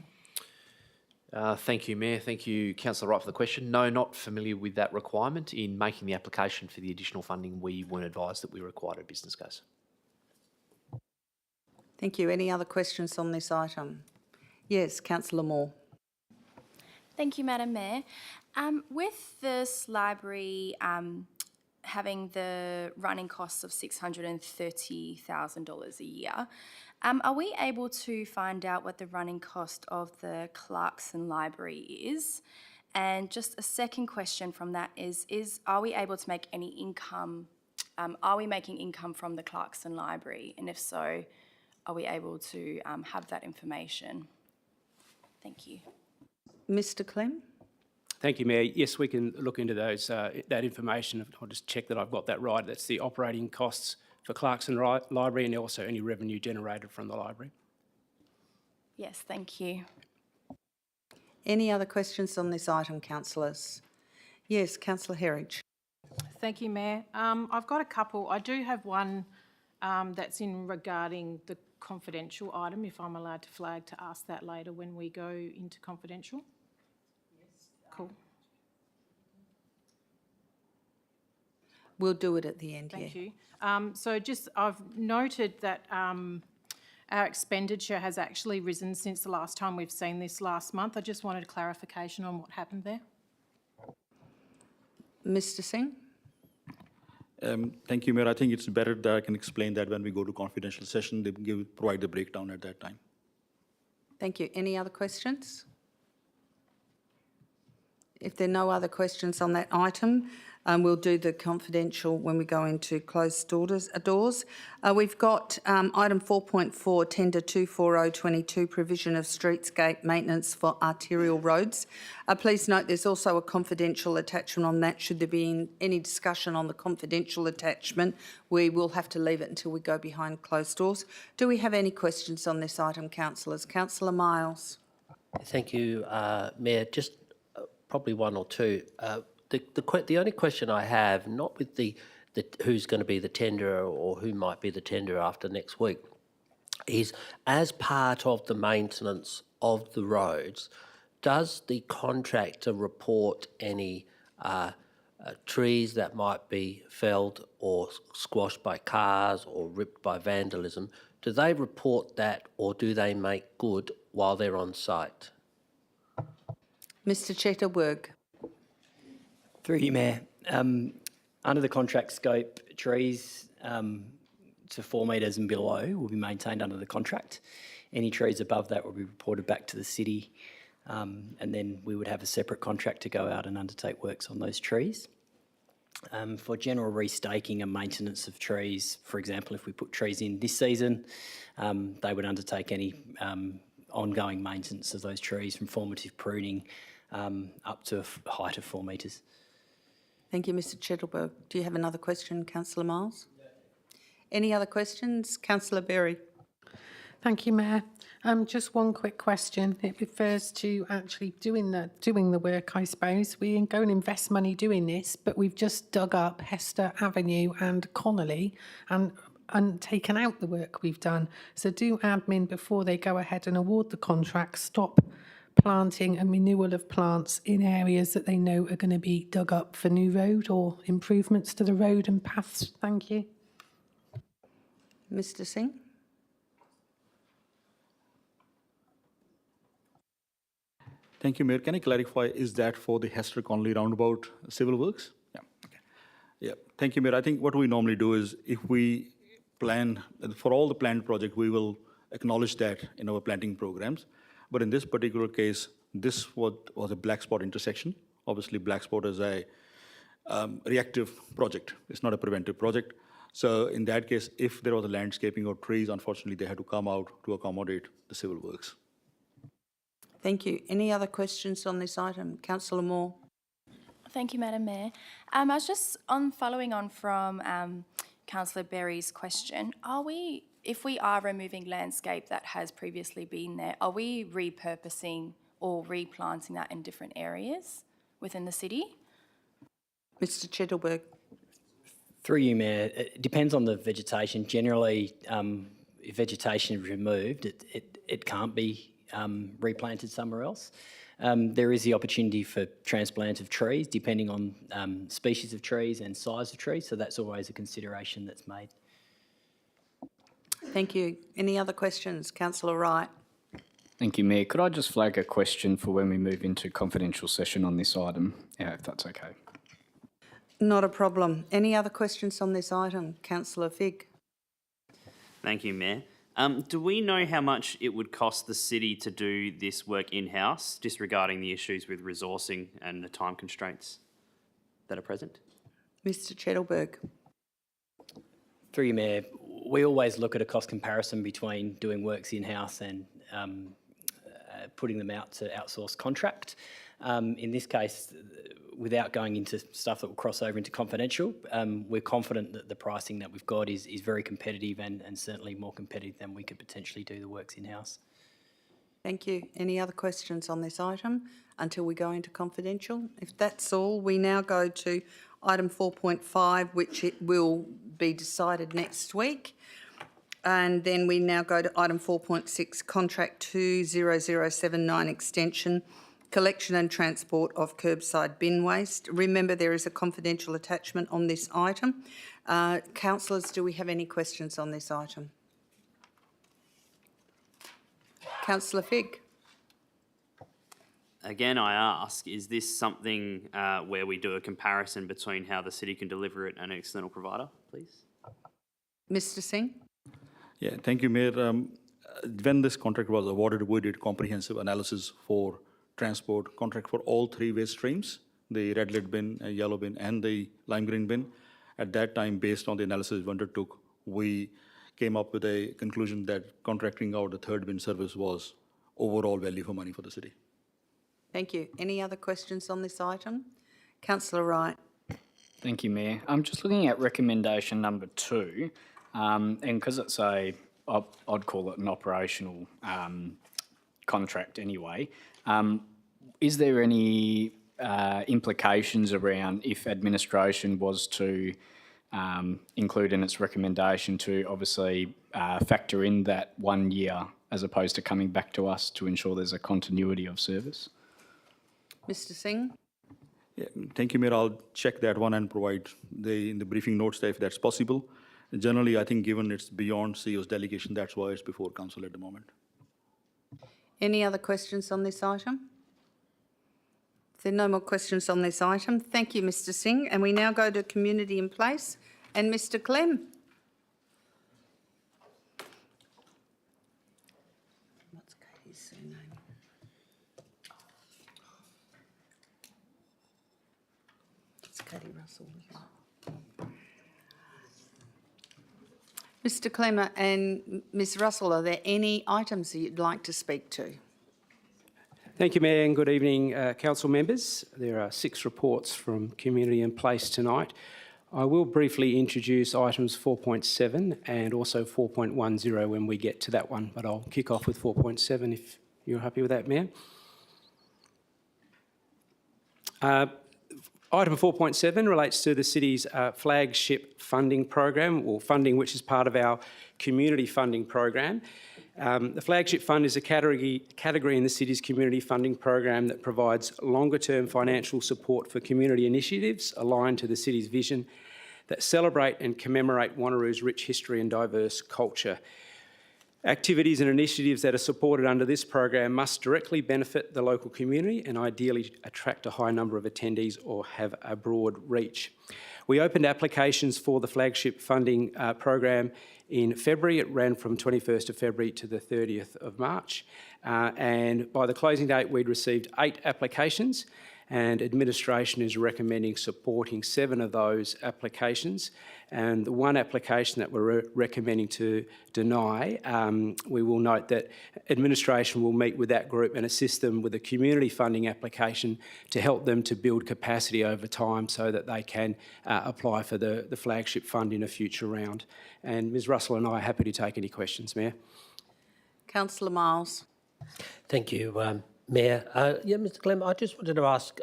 Thank you, Mayor. Thank you, Councillor Wright, for the question. No, not familiar with that requirement. In making the application for the additional funding, we weren't advised that we required a business case.
Thank you. Any other questions on this item? Yes, Councillor Moore.
Thank you, Madam Mayor. With this library having the running costs of $630,000 a year, are we able to find out what the running cost of the Clarkson Library is? And just a second question from that is are we able to make any income, are we making income from the Clarkson Library? And if so, are we able to have that information? Thank you.
Mr Clem?
Thank you, Mayor. Yes, we can look into those that information. I'll just check that I've got that right. That's the operating costs for Clarkson Library and also any revenue generated from the library.
Yes, thank you.
Any other questions on this item, councillors? Yes, Councillor Herridge.
Thank you, Mayor. I've got a couple. I do have one that's in regarding the confidential item, if I'm allowed to flag to ask that later when we go into confidential. Yes. Cool.
We'll do it at the end,
Thank
yeah.
you. So just, I've noted that our expenditure has actually risen since the last time we've seen this last month. I just wanted clarification on what happened there.
Mr Singh?
Thank you, Mayor. I think it's better that I can explain that when we go to confidential session. They provide the breakdown at that time.
Thank you. Any other questions? If there are no other questions on that item, We'll do the confidential when we go into closed doors. We've got item 4.4, tender 24022, provision of streetscape maintenance for arterial roads. Please note there's also a confidential attachment on that. Should there be any discussion on the confidential attachment, we will have to leave it until we go behind closed doors. Do we have any questions on this item, councillors? Councillor Miles.
Thank you, Mayor. Just probably one or two. The only question I have, not with the who's going to be the tenderer or who might be the tenderer after next week, is as part of the maintenance of the roads, does the contractor report any trees that might be felled or squashed by cars or ripped by vandalism? Do they report that, or do they make good while they're on site?
Mr Chetterberg.
Through you, Mayor. Under the contract scope, trees to 4 metres and below will be maintained under the contract. Any trees above that will be reported back to the city, and then we would have a separate contract to go out and undertake works on those trees. For general restaking and maintenance of trees, for example, if we put trees in this season, they would undertake any ongoing maintenance of those trees, from formative pruning up to a height of 4 metres.
Thank you, Mr Chetterberg. Do you have another question, Councillor Miles? Any other questions? Councillor Berry.
Thank you, Mayor. Just one quick question. It refers to actually doing the work, I suppose. We go and invest money doing this, but we've just dug up Hester Avenue and Connolly and taken out the work we've done. So do admin, before they go ahead and award the contract, stop planting and renewal of plants in areas that they know are going to be dug up for new road or improvements to the road and paths. Thank you.
Mr Singh.
Thank you, Mayor. Can I clarify, is that for the Hester Conley roundabout civil works? Yeah. Okay. Yeah. Thank you, Mayor. I think what we normally do is, if we plan for all the planned project, we will acknowledge that in our planting programs. But in this particular case, this was a black spot intersection. Obviously, black spot is a reactive project. It's not a preventive project. So in that case, if there was a landscaping or trees, unfortunately, they had to come out to accommodate the civil works.
Thank you. Any other questions on this item? Councillor Moore.
Thank you, Madam Mayor. I was just following on from Councillor Berry's question. If we are removing landscape that has previously been there, are we repurposing or replanting that in different areas within the city?
Mr Chetterberg.
Through you, Mayor, it depends on the vegetation. Generally, if vegetation is removed, it can't be replanted somewhere else. There is the opportunity for transplant of trees, depending on species of trees and size of trees, so that's always a consideration that's made.
Thank you. Any other questions? Councillor Wright.
Thank you, Mayor. Could I just flag a question for when we move into confidential session on this item, if that's okay?
Not a problem. Any other questions on this item? Councillor Figg.
Thank you, Mayor. Do we know how much it would cost the city to do this work in-house, disregarding the issues with resourcing and the time constraints that are present?
Mr Chetterberg.
Through you, Mayor, we always look at a cost comparison between doing works in-house and putting them out to outsource contract. In this case, without going into stuff that will cross over into confidential, we're confident that the pricing that we've got is very competitive and certainly more competitive than we could potentially do the works in-house.
Thank you. Any other questions on this item until we go into confidential? If that's all, we now go to item 4.5, which it will be decided next week. And then we now go to item 4.6, contract 20079 extension, collection and transport of curbside bin waste. Remember, there is a confidential attachment on this item. Councillors, do we have any questions on this item? Councillor Figg.
Again, I ask, is this something where we do a comparison between how the city can deliver it and an external provider, please?
Mr Singh.
Yeah, thank you, Mayor. When this contract was awarded, we did comprehensive analysis for transport contract for all three waste streams, the red lid bin, yellow bin, and the lime green bin. At that time, based on the analysis we undertook, we came up with a conclusion that contracting out the third bin service was overall value for money for the city.
Thank you. Any other questions on this item? Councillor Wright.
Thank you, Mayor. I'm just looking at recommendation number 2, and because it's I'd call it an operational contract anyway. Is there any implications around if administration was to include in its recommendation to obviously factor in that 1 year as opposed to coming back to us to ensure there's a continuity of service?
Mr Singh.
Yeah, thank you, Mayor. I'll check that one and provide in the briefing notes if that's possible. Generally, I think given it's beyond CEO's delegation, that's why it's before council at the moment.
Any other questions on this item? If there are no more questions on this item, thank you, Mr Singh. And we now go to Community in Place and Mr Clem. What's Katie's surname? It's Katie Russell. Mr Clemmer and Ms Russell, are there any items that you'd like to speak to?
Thank you, Mayor, and good evening, council members. There are 6 reports from Community in Place tonight. I will briefly introduce items 4.7 and also 4.10 when we get to that one, but I'll kick off with 4.7 if you're happy with that, Mayor. Item 4.7 relates to the city's flagship funding program, or funding which is part of our community funding program. The flagship fund is a category in the city's community funding program that provides longer-term financial support for community initiatives aligned to the city's vision that celebrate and commemorate Wanneroo's rich history and diverse culture. Activities and initiatives that are supported under this program must directly benefit the local community and ideally attract a high number of attendees or have a broad reach. We opened applications for the flagship funding program in February. It ran from 21st of February to the 30th of March. And by the closing date, we'd received 8 applications, and administration is recommending supporting 7 of those applications. And the one application that we're recommending to deny, we will note that administration will meet with that group and assist them with a community funding application to help them to build capacity over time so that they can apply for the flagship fund in a future round. And Ms Russell and I are happy to take any questions, Mayor.
Councillor Miles.
Thank you, Mayor. Mr Clem, I just wanted to ask,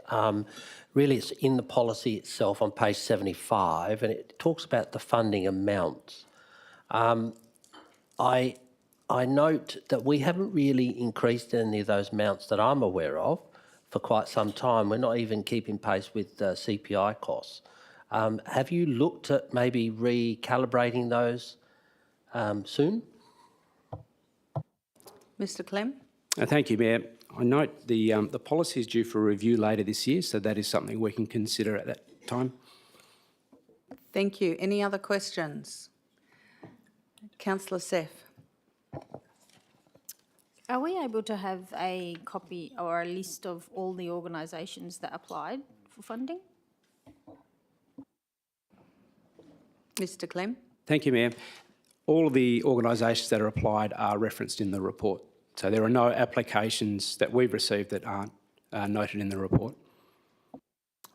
really it's in the policy itself on page 75, and it talks about the funding amounts. I note that we haven't really increased any of those amounts that I'm aware of for quite some time. We're not even keeping pace with CPI costs. Have you looked at maybe recalibrating those soon?
Mr Clem.
Thank you, Mayor. I note the policy is due for review later this year, so that is something we can consider at that time.
Thank you. Any other questions? Councillor Seth.
Are we able to have a copy or a list of all the organisations that applied for funding?
Mr Clem.
Thank you, Mayor. All of the organisations that are applied are referenced in the report. So there are no applications that we've received that aren't noted in the report.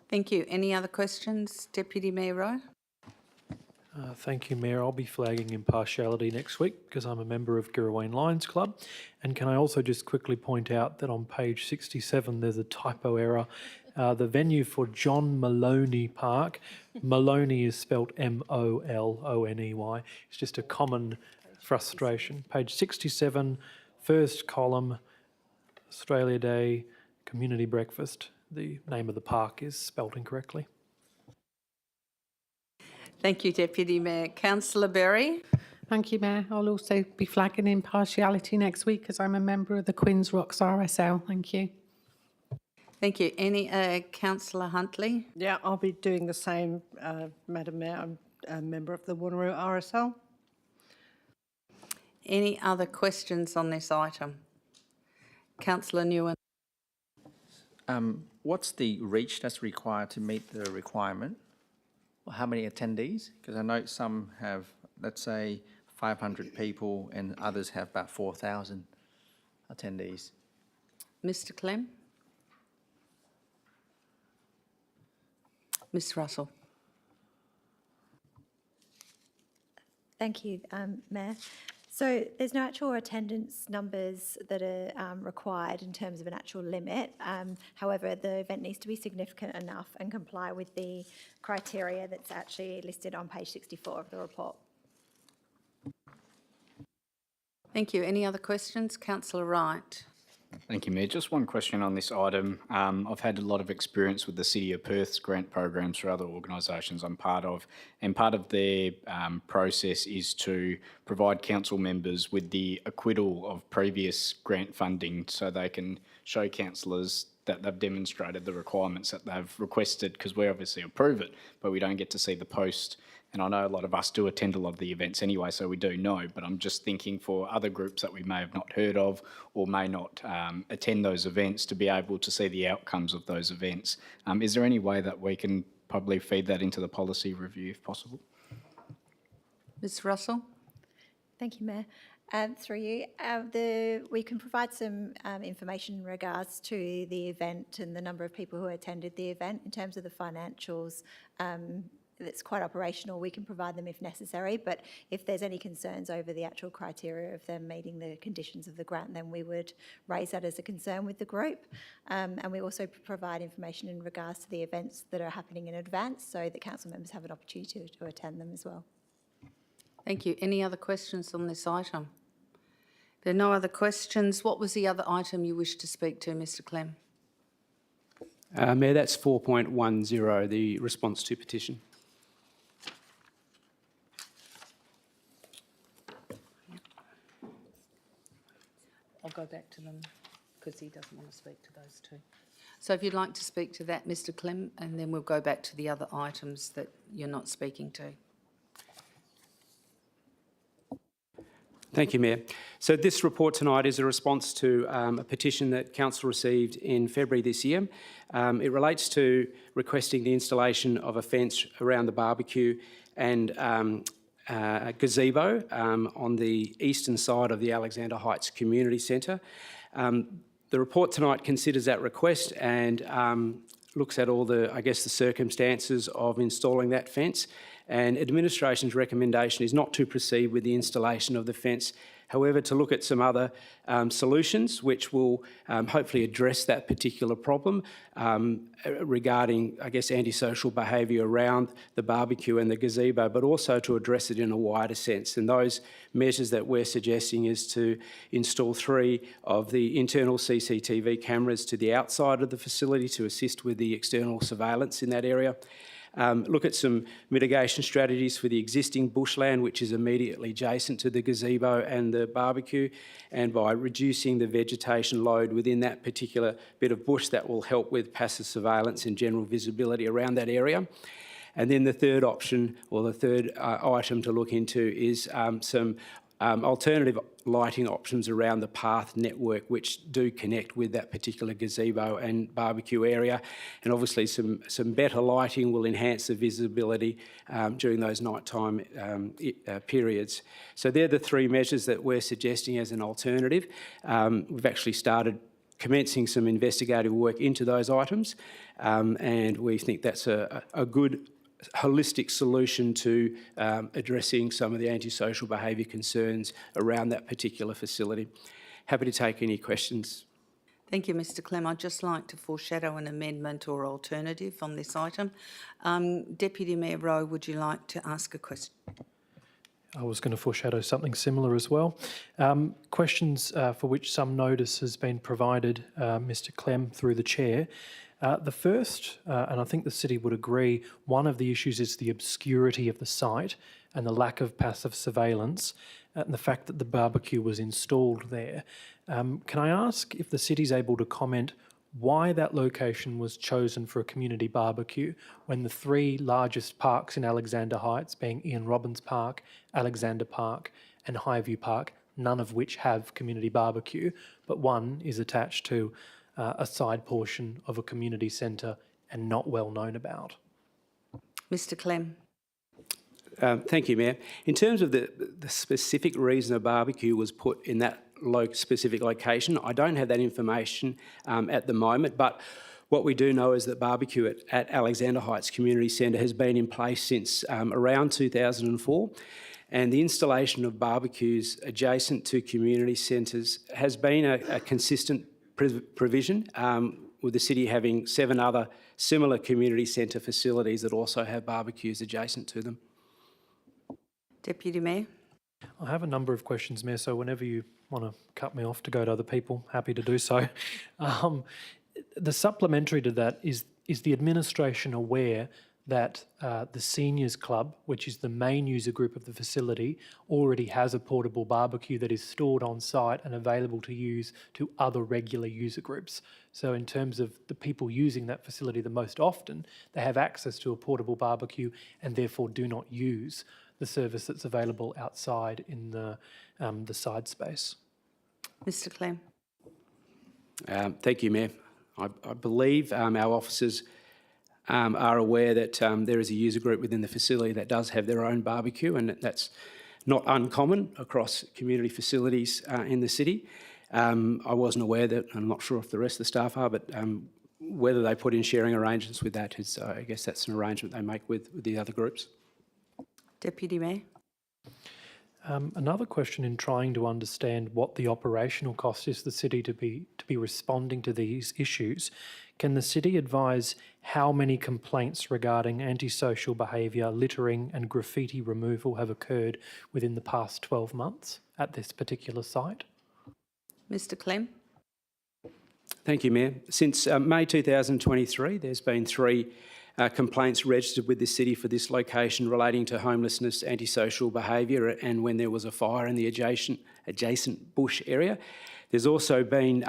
Thank you. Any other questions? Deputy Mayor Rowe.
Thank you, Mayor. I'll be flagging impartiality next week because I'm a member of Girraween Lions Club. And can I also just quickly point out that on page 67 there's a typo error. The venue for John Maloney Park, Maloney is spelt M-O-L-O-N-E-Y. It's just a common frustration. Page 67, first column, Australia Day, Community Breakfast. The name of the park is spelt incorrectly.
Thank you, Deputy Mayor. Councillor Berry.
Thank you, Mayor. I'll also be flagging impartiality next week as I'm a member of the Queen's Rocks RSL. Thank you.
Thank you. Any Councillor Huntley?
Yeah, I'll be doing the same, Madam Mayor. I'm a member of the Wanneroo RSL.
Any other questions on this item? Councillor Newen.
What's the reach that's required to meet the requirement? Or how many attendees? Because I know some have, let's say, 500 people and others have about 4,000 attendees.
Mr Clem? Ms Russell?
Thank you, Mayor. So there's no actual attendance numbers that are required in terms of an actual limit. However, the event needs to be significant enough and comply with the criteria that's actually listed on page 64 of the report.
Thank you. Any other questions? Councillor Wright.
Thank you, Mayor. Just one question on this item. I've had a lot of experience with the City of Perth's grant programs for other organisations I'm part of, and part of their process is to provide council members with the acquittal of previous grant funding so they can show councillors that they've demonstrated the requirements that they've requested, because we obviously approve it, but we don't get to see the post. And I know a lot of us do attend a lot of the events anyway, so we do know, but I'm just thinking for other groups that we may have not heard of or may not attend those events to be able to see the outcomes of those events. Is there any way that we can probably feed that into the policy review if possible?
Ms Russell?
Thank you, Mayor. Through you, we can provide some information in regards to the event and the number of people who attended the event. In terms of the financials, it's quite operational. We can provide them if necessary, but if there's any concerns over the actual criteria of them meeting the conditions of the grant, then we would raise that as a concern with the group. And we also provide information in regards to the events that are happening in advance so that council members have an opportunity to attend them as well.
Thank you. Any other questions on this item? If there are no other questions, what was the other item you wish to speak to, Mr Clem?
Mayor, that's 4.10, the response to petition.
I'll go back to them because he doesn't want to speak to those two. So if you'd like to speak to that, Mr Clem, and then we'll go back to the other items that you're not speaking to.
Thank you, Mayor. So this report tonight is a response to a petition that Council received in February this year. It relates to requesting the installation of a fence around the barbecue and a gazebo on the eastern side of the Alexander Heights Community Centre. The report tonight considers that request and looks at all the, the circumstances of installing that fence. And administration's recommendation is not to proceed with the installation of the fence, however, to look at some other solutions which will hopefully address that particular problem regarding, antisocial behaviour around the barbecue and the gazebo, but also to address it in a wider sense. And those measures that we're suggesting is to install 3 of the internal CCTV cameras to the outside of the facility to assist with the external surveillance in that area. Look at some mitigation strategies for the existing bushland, which is immediately adjacent to the gazebo and the barbecue, and by reducing the vegetation load within that particular bit of bush, that will help with passive surveillance and general visibility around that area. And then the third option, or the third item to look into, is some alternative lighting options around the path network which do connect with that particular gazebo and barbecue area. And obviously some better lighting will enhance the visibility during those nighttime periods. So they're the 3 measures that we're suggesting as an alternative. We've actually started commencing some investigative work into those items, and we think that's a good holistic solution to addressing some of the antisocial behaviour concerns around that particular facility. Happy to take any questions.
Thank you, Mr Clem. I'd just like to foreshadow an amendment or alternative on this item. Deputy Mayor Rowe, would you like to ask a question?
I was going to foreshadow something similar as well. Questions for which some notice has been provided, Mr Clem, through the chair. The first, and I think the city would agree, one of the issues is the obscurity of the site and the lack of passive surveillance and the fact that the barbecue was installed there. Can I ask if the city's able to comment why that location was chosen for a community barbecue when the 3 largest parks in Alexander Heights, being Ian Robbins Park, Alexander Park and Highview Park, none of which have community barbecue, but one is attached to a side portion of a community centre and not well known about?
Mr Clem.
Thank you, Mayor. In terms of the specific reason a barbecue was put in that specific location, I don't have that information at the moment, but what we do know is that barbecue at Alexander Heights Community Centre has been in place since around 2004, and the installation of barbecues adjacent to community centres has been a consistent provision, with the city having 7 other similar community centre facilities that also have barbecues adjacent to them.
Deputy Mayor.
I have a number of questions, Mayor, so whenever you want to cut me off to go to other people, happy to do so. The supplementary to that is the administration aware that the Seniors Club, which is the main user group of the facility, already has a portable barbecue that is stored on site and available to use to other regular user groups. So in terms of the people using that facility the most often, they have access to a portable barbecue and therefore do not use the service that's available outside in the side space.
Mr Clem.
Thank you, Mayor. I believe our officers are aware that there is a user group within the facility that does have their own barbecue, and that's not uncommon across community facilities in the city. I wasn't aware that, I'm not sure if the rest of the staff are, but whether they put in sharing arrangements with that is, I guess that's an arrangement they make with the other groups.
Deputy Mayor.
Another question in trying to understand what the operational cost is the city to be responding to these issues. Can the city advise how many complaints regarding antisocial behaviour, littering and graffiti removal have occurred within the past 12 months at this particular site?
Mr Clem.
Thank you, Mayor. Since May 2023, there's been 3 complaints registered with the city for this location relating to homelessness, antisocial behaviour and when there was a fire in the adjacent bush area. There's also been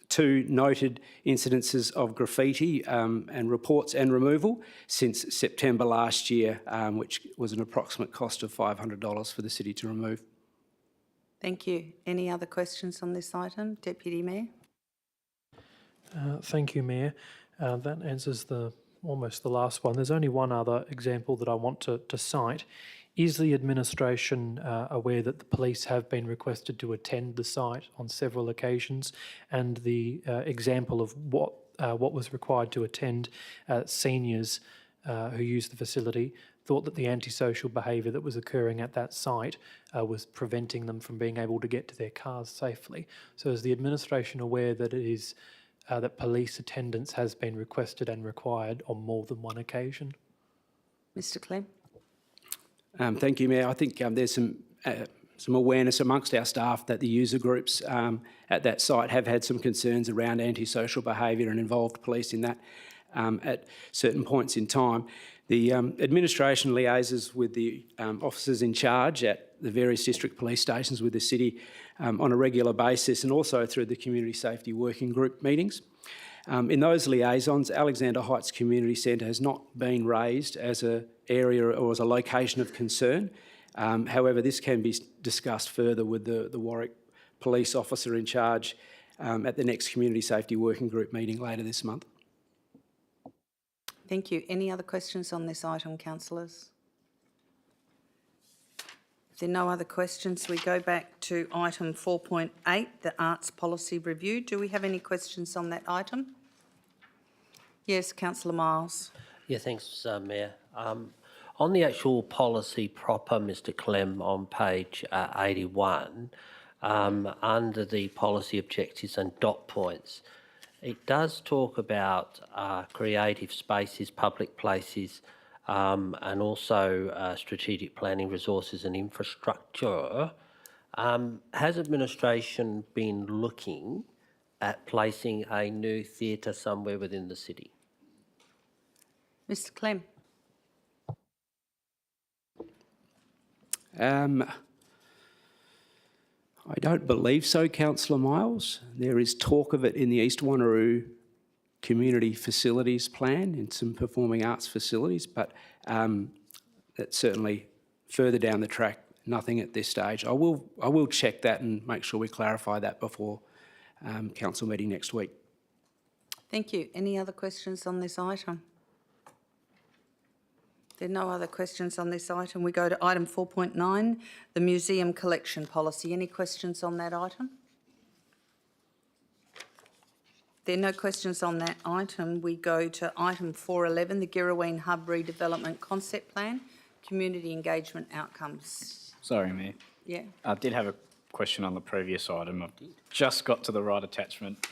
2 noted incidences of graffiti and reports and removal since September last year, which was an approximate cost of $500 for the city to remove.
Thank you. Any other questions on this item? Deputy Mayor.
Thank you, Mayor. That answers almost the last one. There's only one other example that I want to cite. Is the administration aware that the police have been requested to attend the site on several occasions, and the example of what was required to attend, seniors who use the facility thought that the antisocial behaviour that was occurring at that site was preventing them from being able to get to their cars safely? So is the administration aware that it is that police attendance has been requested and required on more than one occasion?
Mr Clem.
Thank you, Mayor. I think there's some awareness amongst our staff that the user groups at that site have had some concerns around antisocial behaviour and involved police in that at certain points in time. The administration liaises with the officers in charge at the various district police stations with the city on a regular basis, and also through the Community Safety Working Group meetings. In those liaisons, Alexander Heights Community Centre has not been raised as an area or as a location of concern. However, this can be discussed further with the Warwick police officer in charge at the next Community Safety Working Group meeting later this month.
Thank you. Any other questions on this item, councillors? If there are no other questions, we go back to item 4.8, the Arts Policy Review. Do we have any questions on that item? Yes, Councillor Miles.
Yeah, thanks, Mayor. On the actual policy proper, Mr Clem, on page 81, under the policy objectives and dot points, it does talk about creative spaces, public places, and also strategic planning, resources and infrastructure. Has administration been looking at placing a new theatre somewhere within the city?
Mr Clem.
I don't believe so, Councillor Miles. There is talk of it in the East Wanneroo Community Facilities Plan and some performing arts facilities, but that's certainly further down the track, nothing at this stage. I will check that and make sure we clarify that before council meeting next week.
Thank you. Any other questions on this item? There are no other questions on this item. We go to item 4.9, the museum collection policy. Any questions on that item? There are no questions on that item. We go to item 4.11, the Girraween Hub Redevelopment Concept Plan, Community Engagement Outcomes.
Sorry, Mayor.
Yeah.
I did have a question on the previous item. I've just got to the right attachment.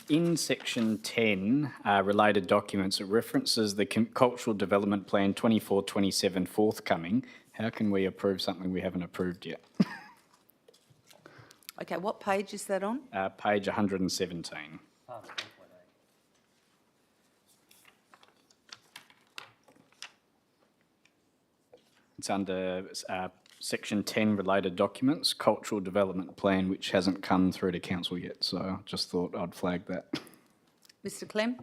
In section 10, related documents, it references the Cultural Development Plan 24-27 forthcoming. How can we approve something we haven't approved yet?
Okay, what page is that on?
Page 117. It's under section 10, related documents, cultural development plan, which hasn't come through to council yet. So I just thought I'd flag that.
Mr Clem?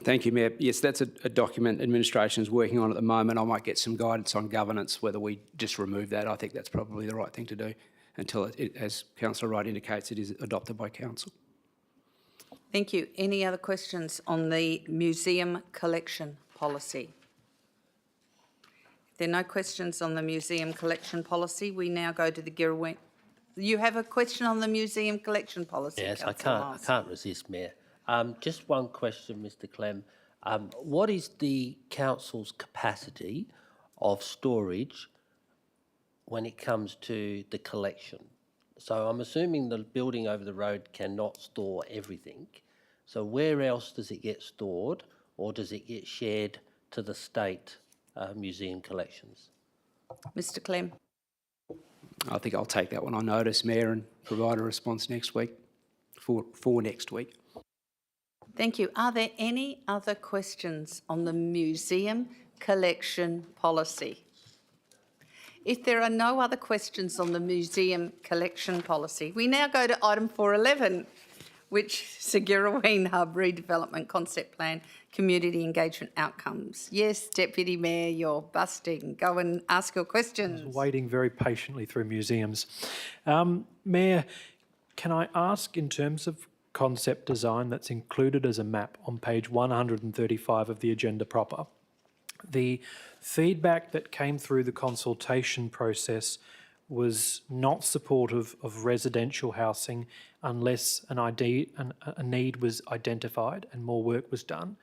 Thank you, Mayor. Yes, that's a document administration is working on at the moment. I might get some guidance on governance, whether we just remove that. I think that's probably the right thing to do until, as Councillor Wright indicates, it is adopted by council.
Thank you. Any other questions on the museum collection policy? If there are no questions on the museum collection policy, we now go to the Girraween. You have a question on the museum collection policy?
Yes, I
Councillor
can't resist, Mayor. Just one question, Mr Clem. What is the council's capacity of storage when it comes to the collection? So I'm assuming the building over the road cannot store everything. So where else does it get stored, or does it get shared to the state museum collections?
Mr Clem?
I think I'll take that one on notice, Mayor, and provide a response next week, for next week.
Thank you. Are there any other questions on the museum collection policy? If there are no other questions on the museum collection policy, we now go to item 4.11, which is the Girraween Hub Redevelopment Concept Plan, Community Engagement Outcomes. Yes, Deputy Mayor, you're busting. Go and ask your questions.
Waiting very patiently through museums. Mayor, can I ask, in terms of concept design that's included as a map on page 135 of the agenda proper, the feedback that came through the consultation process was not supportive of residential housing unless a need was identified and more work was done.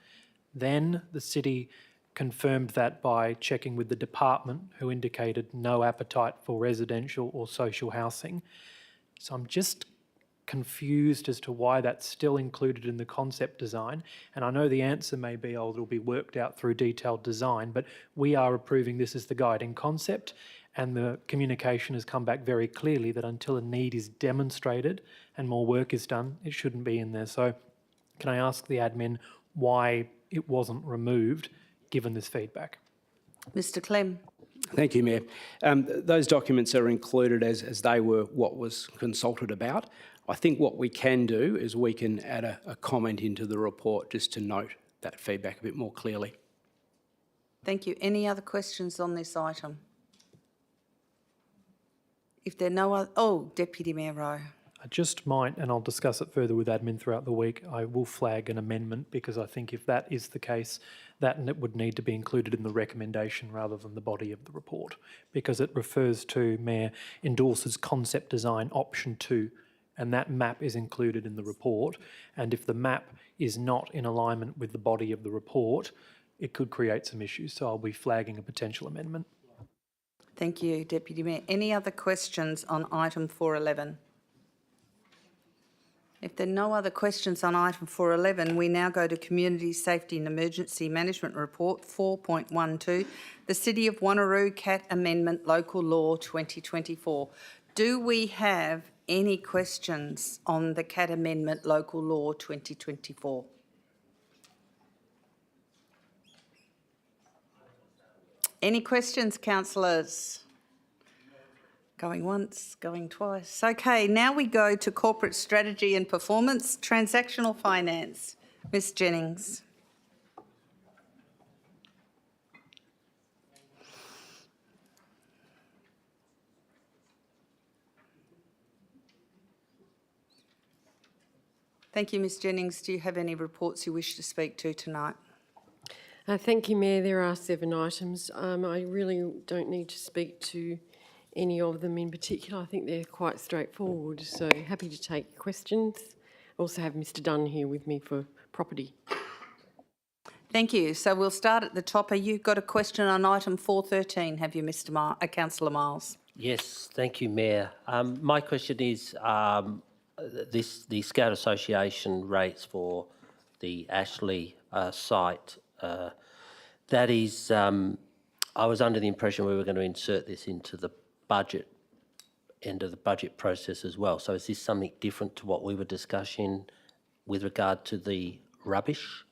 Then the city confirmed that by checking with the department, who indicated no appetite for residential or social housing. So I'm just confused as to why that's still included in the concept design. And I know the answer may be, oh, it'll be worked out through detailed design, but we are approving this as the guiding concept, and the communication has come back very clearly that until a need is demonstrated and more work is done, it shouldn't be in there. So can I ask the admin why it wasn't removed, given this feedback?
Mr Clem?
Thank you, Mayor. Those documents are included as they were what was consulted about. I think what we can do is we can add a comment into the report just to note that feedback a bit more clearly.
Thank you. Any other questions on this item? If there are no other... Oh, Deputy Mayor Rowe.
I just might, and I'll discuss it further with admin throughout the week, I will flag an amendment, because I think if that is the case, that would need to be included in the recommendation rather than the body of the report, because it refers to, Mayor, endorses concept design option 2, and that map is included in the report. And if the map is not in alignment with the body of the report, it could create some issues. So I'll be flagging a potential amendment.
Thank you, Deputy Mayor. Any other questions on item 4.11? If there are no other questions on item 4.11, we now go to Community Safety and Emergency Management Report 4.12, the City of Wanneroo CAT Amendment Local Law 2024. Do we have any questions on the CAT Amendment Local Law 2024? Any questions, councillors? Going once, going twice. Okay, now we go to Corporate Strategy and Performance, Transactional Finance. Ms Jennings. Thank you, Ms Jennings. Do you have any reports you wish to speak to tonight?
Thank you, Mayor. There are 7 items. I really don't need to speak to any of them in particular. I think they're quite straightforward, so happy to take questions. I also have Mr Dunn here with me for property.
Thank you. So we'll start at the top. You've got a question on item 413, have you, Councillor Miles?
Yes, thank you, Mayor. My question is the Scout Association rates for the Ashley site. That is, I was under the impression we were going to insert this into the budget, end of the budget process as well. So is this something different to what we were discussing with regard to the rubbish?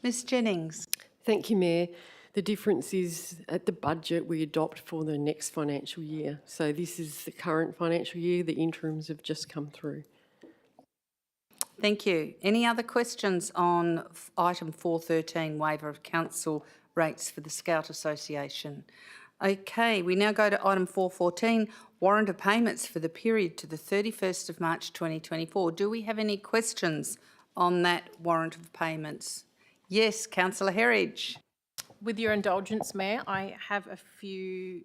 Ms Jennings.
Thank you, Mayor. The difference is at the budget we adopt for the next financial year. So this is the current financial year. The interims have just come through.
Thank you. Any other questions on item 413, waiver of council rates for the Scout Association? Okay, we now go to item 414, warrant of payments for the period to the 31st of March 2024. Do we have any questions on that warrant of payments? Yes, Councillor Herridge.
With your indulgence, Mayor, I have a few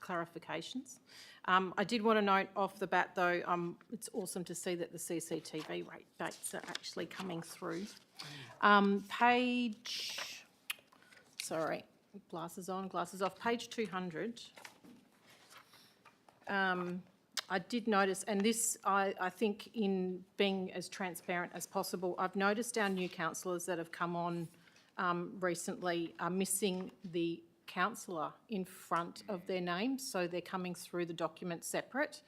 clarifications. I did want to note off the bat, though, it's awesome to see that the CCTV rates are actually coming through. Sorry, glasses on, glasses off. Page 200. I did notice, and this I think in being as transparent as possible, I've noticed our new councillors that have come on recently are missing the councillor in front of their names, so they're coming through the document separate.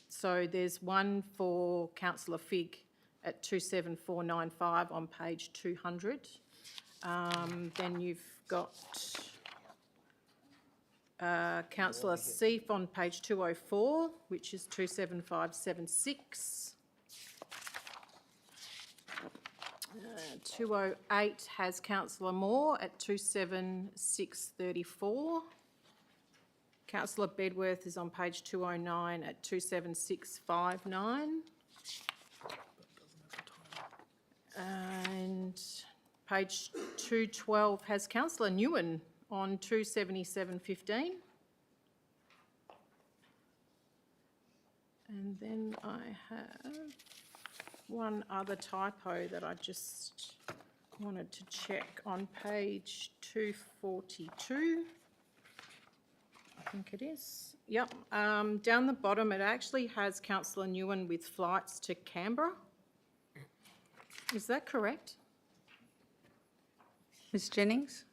So there's one for Councillor Figg at 27495 on page 200. Then you've got Councillor Seif on page 204, which is 27576. 208 has Councillor Moore at 27634. Councillor Bedworth is on page 209 at 27659. And page 212 has Councillor Newen on 27715. And then I have one other typo that I just wanted to check on page 242. I think it is. Yep. Down the bottom, it actually has Councillor Newen with flights to Canberra. Is that correct?
Ms Jennings?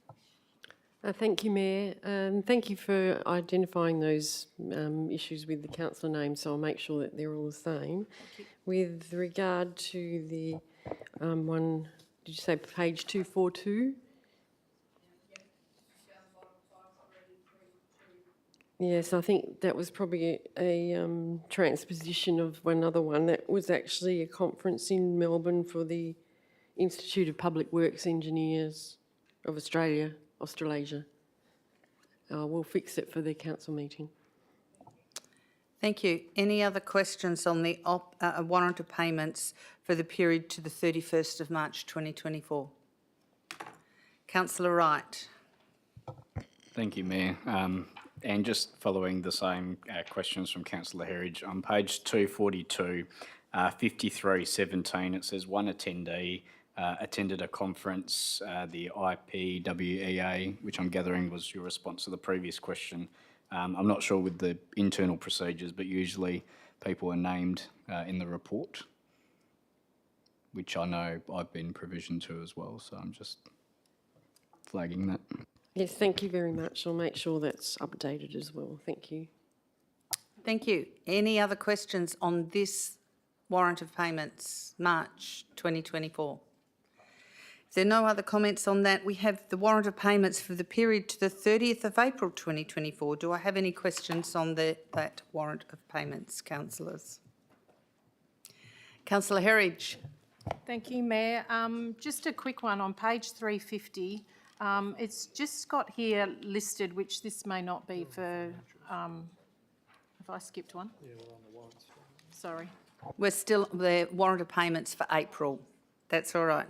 Thank you, Mayor. Thank you for identifying those issues with the councillor names, so I'll make sure that they're all the same. With regard to the one, did you say page 242? Yes, I think that was probably a transposition of another one. That was actually a conference in Melbourne for the Institute of Public Works Engineers of Australasia. We'll fix it for the council meeting.
Thank you. Any other questions on the warrant of payments for the period to the 31st of March 2024? Councillor Wright.
Thank you, Mayor. And just following the same questions from Councillor Herridge, on page 242, 5317, it says one attendee attended a conference, the IPWEA, which I'm gathering was your response to the previous question. I'm not sure with the internal procedures, but usually people are named in the report, which I know I've been provisioned to as well, so I'm just flagging that.
Yes, thank you very much. I'll make sure that's updated as well. Thank you.
Thank you. Any other questions on this warrant of payments, March 2024? If there are no other comments on that, we have the warrant of payments for the period to the 30th of April 2024. Do I have any questions on that warrant of payments, councillors? Councillor Herridge.
Thank you, Mayor. Just a quick one on page 350. It's just got here listed, which this may not be for... have I skipped one? Yeah, we're on the warrants. Sorry.
We're still, the warrant of payments for April. That's all right.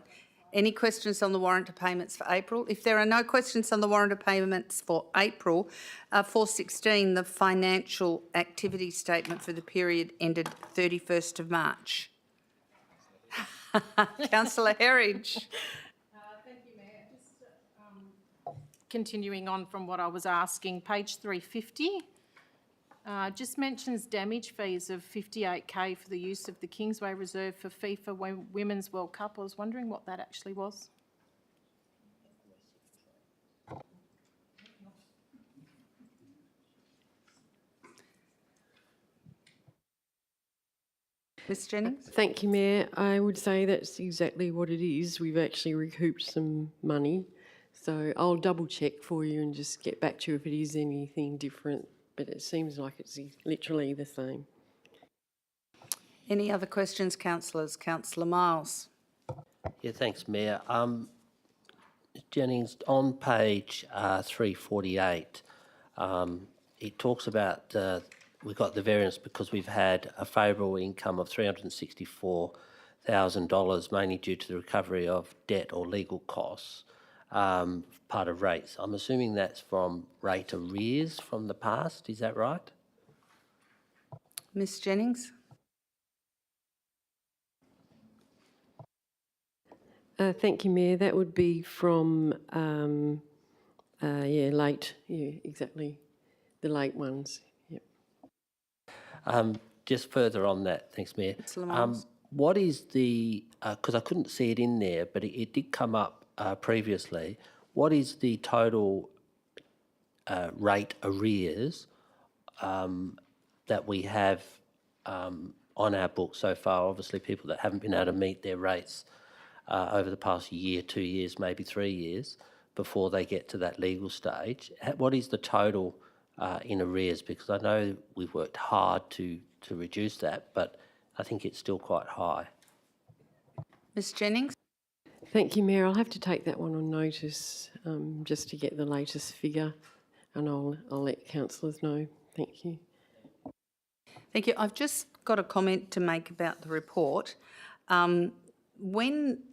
Any questions on the warrant of payments for April? If there are no questions on the warrant of payments for April, 416, the financial activity statement for the period ended 31st of March. Councillor Herridge.
Thank you, Mayor. Just continuing on from what I was asking, page 350 just mentions damage fees of 58k for the use of the Kingsway Reserve for FIFA Women's World Cup. I was wondering what that actually was.
Ms Jennings?
Thank you, Mayor. I would say that's exactly what it is. We've actually recouped some money. So I'll double check for you and just get back to you if it is anything different, but it seems like it's literally the same.
Any other questions, councillors? Councillor Miles.
Yeah, thanks, Mayor. Jennings, on page 348, it talks about we've got the variance because we've had a favourable income of $364,000, mainly due to the recovery of debt or legal costs, part of rates. I'm assuming that's from rate arrears from the past, is that right?
Ms Jennings?
Thank you, Mayor. That would be from, late, exactly, the late ones. Yep.
Just further on that, thanks, Mayor. What is the, because I couldn't see it in there, but it did come up previously, what is the total rate arrears that we have on our books so far? Obviously, people that haven't been able to meet their rates over the past year, 2 years, maybe 3 years, before they get to that legal stage. What is the total in arrears? Because I know we've worked hard to reduce that, but I think it's still quite high.
Ms Jennings?
Thank you, Mayor. I'll have to take that one on notice just to get the latest figure, and I'll let councillors know. Thank you.
Thank you. I've just got a comment to make about the report. When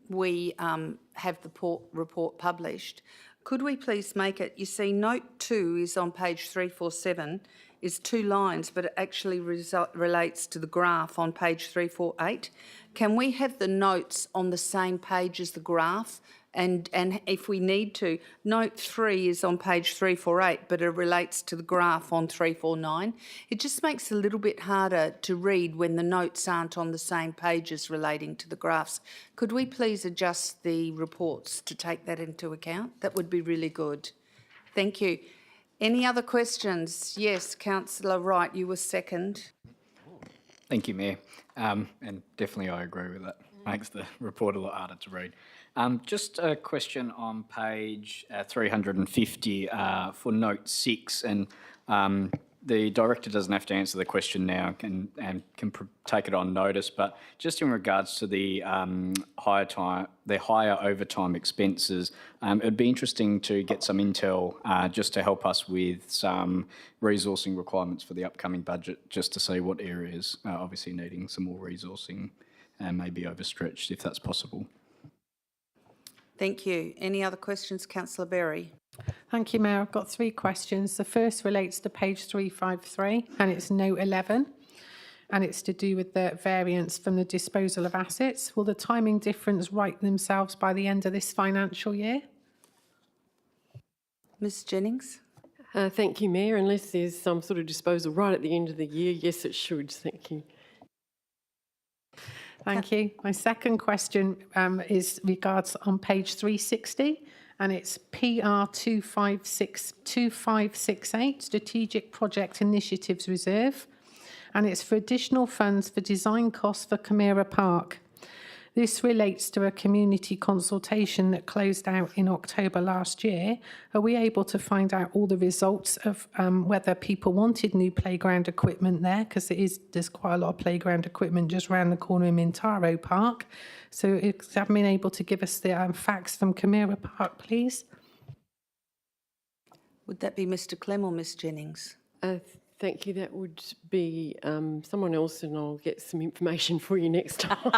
we have the report published, could we please make it, you see, note 2 is on page 347, is 2 lines, but it actually relates to the graph on page 348. Can we have the notes on the same page as the graph? And if we need to, note 3 is on page 348, but it relates to the graph on 349. It just makes it a little bit harder to read when the notes aren't on the same pages relating to the graphs. Could we please adjust the reports to take that into account? That would be really good. Thank you. Any other questions? Yes, Councillor Wright, you were second.
Thank you, Mayor. And definitely I agree with that. Makes the report a lot harder to read. Just a question on page 350 for note 6, and the director doesn't have to answer the question now and can take it on notice, but just in regards to the higher overtime expenses, it'd be interesting to get some intel just to help us with some resourcing requirements for the upcoming budget, just to see what areas are obviously needing some more resourcing and maybe overstretched if that's possible.
Thank you. Any other questions, Councillor Berry?
Thank you, Mayor. I've got 3 questions. The first relates to page 353, and it's note 11, and it's to do with the variance from the disposal of assets. Will the timing difference right themselves by the end of this financial year?
Ms Jennings?
Thank you, Mayor. Unless there's some sort of disposal right at the end of the year, yes, it should. Thank you.
Thank you. My second question is regards on page 360, and it's PR 2568, Strategic Project Initiatives Reserve, and it's for additional funds for design costs for Camera Park. This relates to a community consultation that closed out in October last year. Are we able to find out all the results of whether people wanted new playground equipment there? Because there's quite a lot of playground equipment just around the corner in Mintaro Park. So if you have been able to give us the facts from Camera Park, please.
Would that be Mr Clem or Ms Jennings?
Thank you. That would be someone else, and I'll get some information for you next time.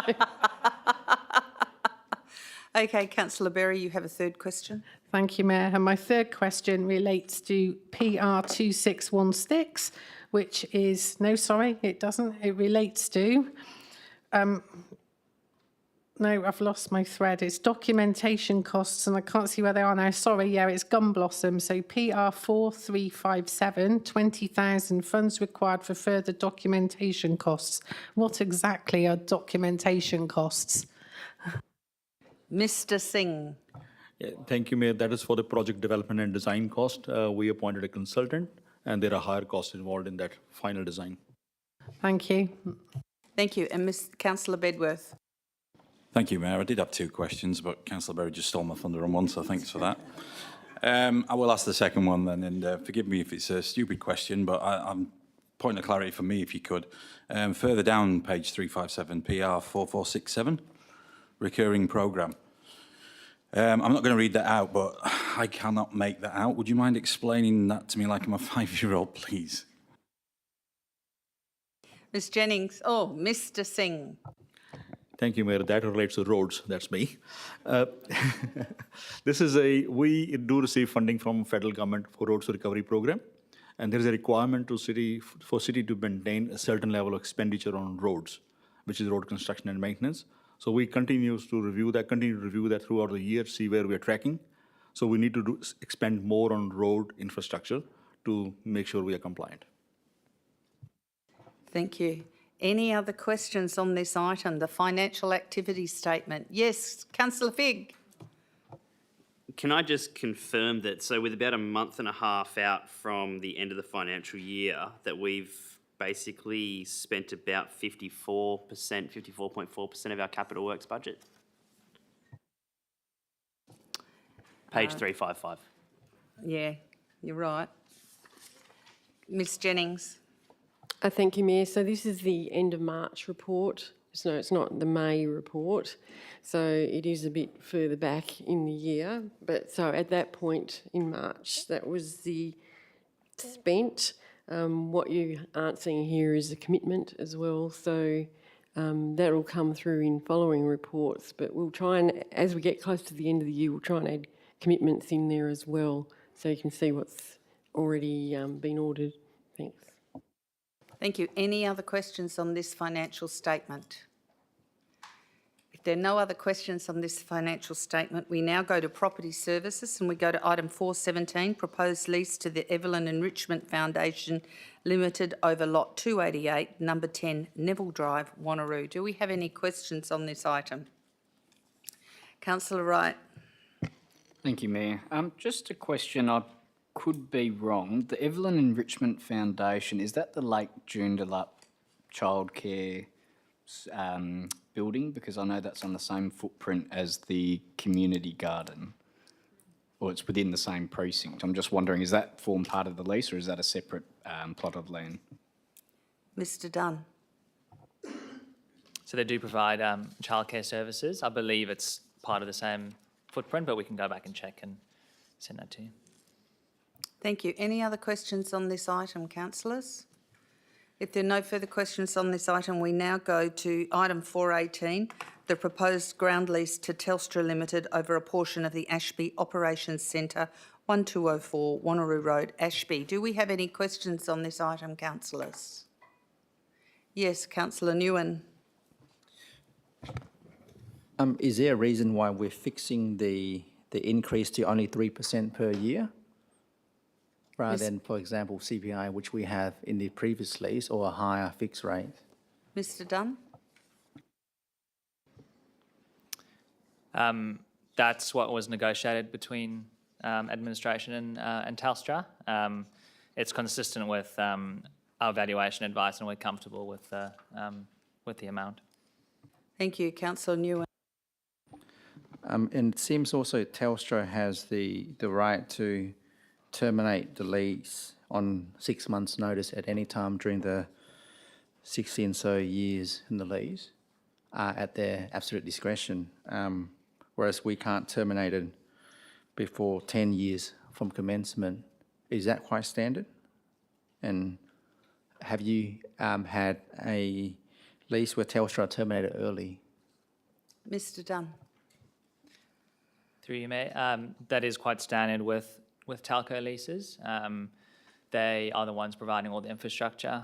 Okay, Councillor Berry, you have a third question.
Thank you, Mayor. And my third question relates to PR 2616, which is, no, sorry, it doesn't. It relates to, no, I've lost my thread. It's documentation costs, and I can't see where they are now. Sorry, yeah, it's Gum Blossom. So PR 4357, 20,000 funds required for further documentation costs. What exactly are documentation costs?
Mr Singh.
Yeah, thank you, Mayor. That is for the project development and design cost. We appointed a consultant, and there are higher costs involved in that final design.
Thank you.
Thank you. And Councillor Bedworth.
Thank you, Mayor. I did have two questions, but Councillor Berry just stole my thunder on one, so thanks for that. I will ask the second one then, and forgive me if it's a stupid question, but I'm point of clarity for me, if you could. Further down page 357, PR 4467, recurring programme. I'm not going to read that out, but I cannot make that out. Would you mind explaining that to me like I'm a 5-year-old, please?
Ms Jennings. Oh, Mr Singh.
Thank you, Mayor. That relates to roads. That's me. We do receive funding from federal government for roads recovery program, and there is a requirement for city to maintain a certain level of expenditure on roads, which is road construction and maintenance. So we continue to review that throughout the year, see where we are tracking. So we need to expend more on road infrastructure to make sure we are compliant.
Thank you. Any other questions on this item, the financial activity statement? Yes, Councillor Figg.
Can I just confirm that, so with about a month and a half out from the end of the financial year, that we've basically spent about 54.4% of our capital works budget? Page 355.
Yeah, you're right. Ms Jennings.
Thank you, Mayor. So this is the end of March report. So it's not the May report. So it is a bit further back in the year. But so at that point in March, that was the spent. What you aren't seeing here is a commitment as well. So that will come through in following reports. But we'll try and, as we get close to the end of the year, we'll try and add commitments in there as well, so you can see what's already been ordered. Thanks.
Thank you. Any other questions on this financial statement? If there are no other questions on this financial statement, we now go to property services, and we go to item 417, proposed lease to the Evelyn Enrichment Foundation Limited over lot 288, number 10, Neville Drive, Wanneroo. Do we have any questions on this item? Councillor Wright.
Thank you, Mayor. Just a question, I could be wrong. The Evelyn Enrichment Foundation, is that the Lake Joondalup childcare building? Because I know that's on the same footprint as the community garden, or it's within the same precinct. I'm just wondering, does that form part of the lease, or is that a separate plot of land?
Mr Dunn.
So they do provide childcare services. I believe it's part of the same footprint, but we can go back and check and send that to you.
Thank you. Any other questions on this item, councillors? If there are no further questions on this item, we now go to item 418, the proposed ground lease to Telstra Limited over a portion of the Ashby Operations Centre, 1204 Wanneroo Road, Ashby. Do we have any questions on this item, councillors? Yes, Councillor Nguyen.
Is there a reason why we're fixing the increase to only 3% per year, rather than, for example, CPI, which we have in the previous lease, or a higher fixed rate?
Mr Dunn?
That's what was negotiated between administration and Telstra. It's consistent with our valuation advice, and we're comfortable with the amount.
Thank you, Councillor Nguyen.
And it seems also Telstra has the right to terminate the lease on 6 months' notice at any time during the 16 so years in the lease at their absolute discretion, whereas we can't terminate it before 10 years from commencement. Is that quite standard? And have you had a lease where Telstra terminated early?
Mr Dunn.
Through you, Mayor. That is quite standard with telco leases. They are the ones providing all the infrastructure.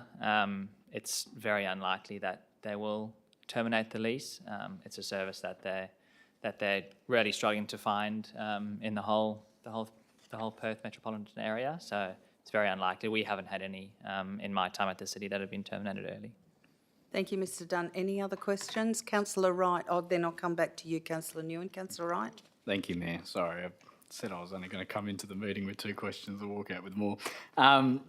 It's very unlikely that they will terminate the lease. It's a service that they're really struggling to find in the whole Perth metropolitan area. So it's very unlikely. We haven't had any in my time at the city that have been terminated early.
Thank you, Mr Dunn. Any other questions? Councillor Wright. Oh, then I'll come back to you, Councillor Newen. Councillor Wright.
Thank you, Mayor. Sorry, I said I was only going to come into the meeting with 2 questions and walk out with more.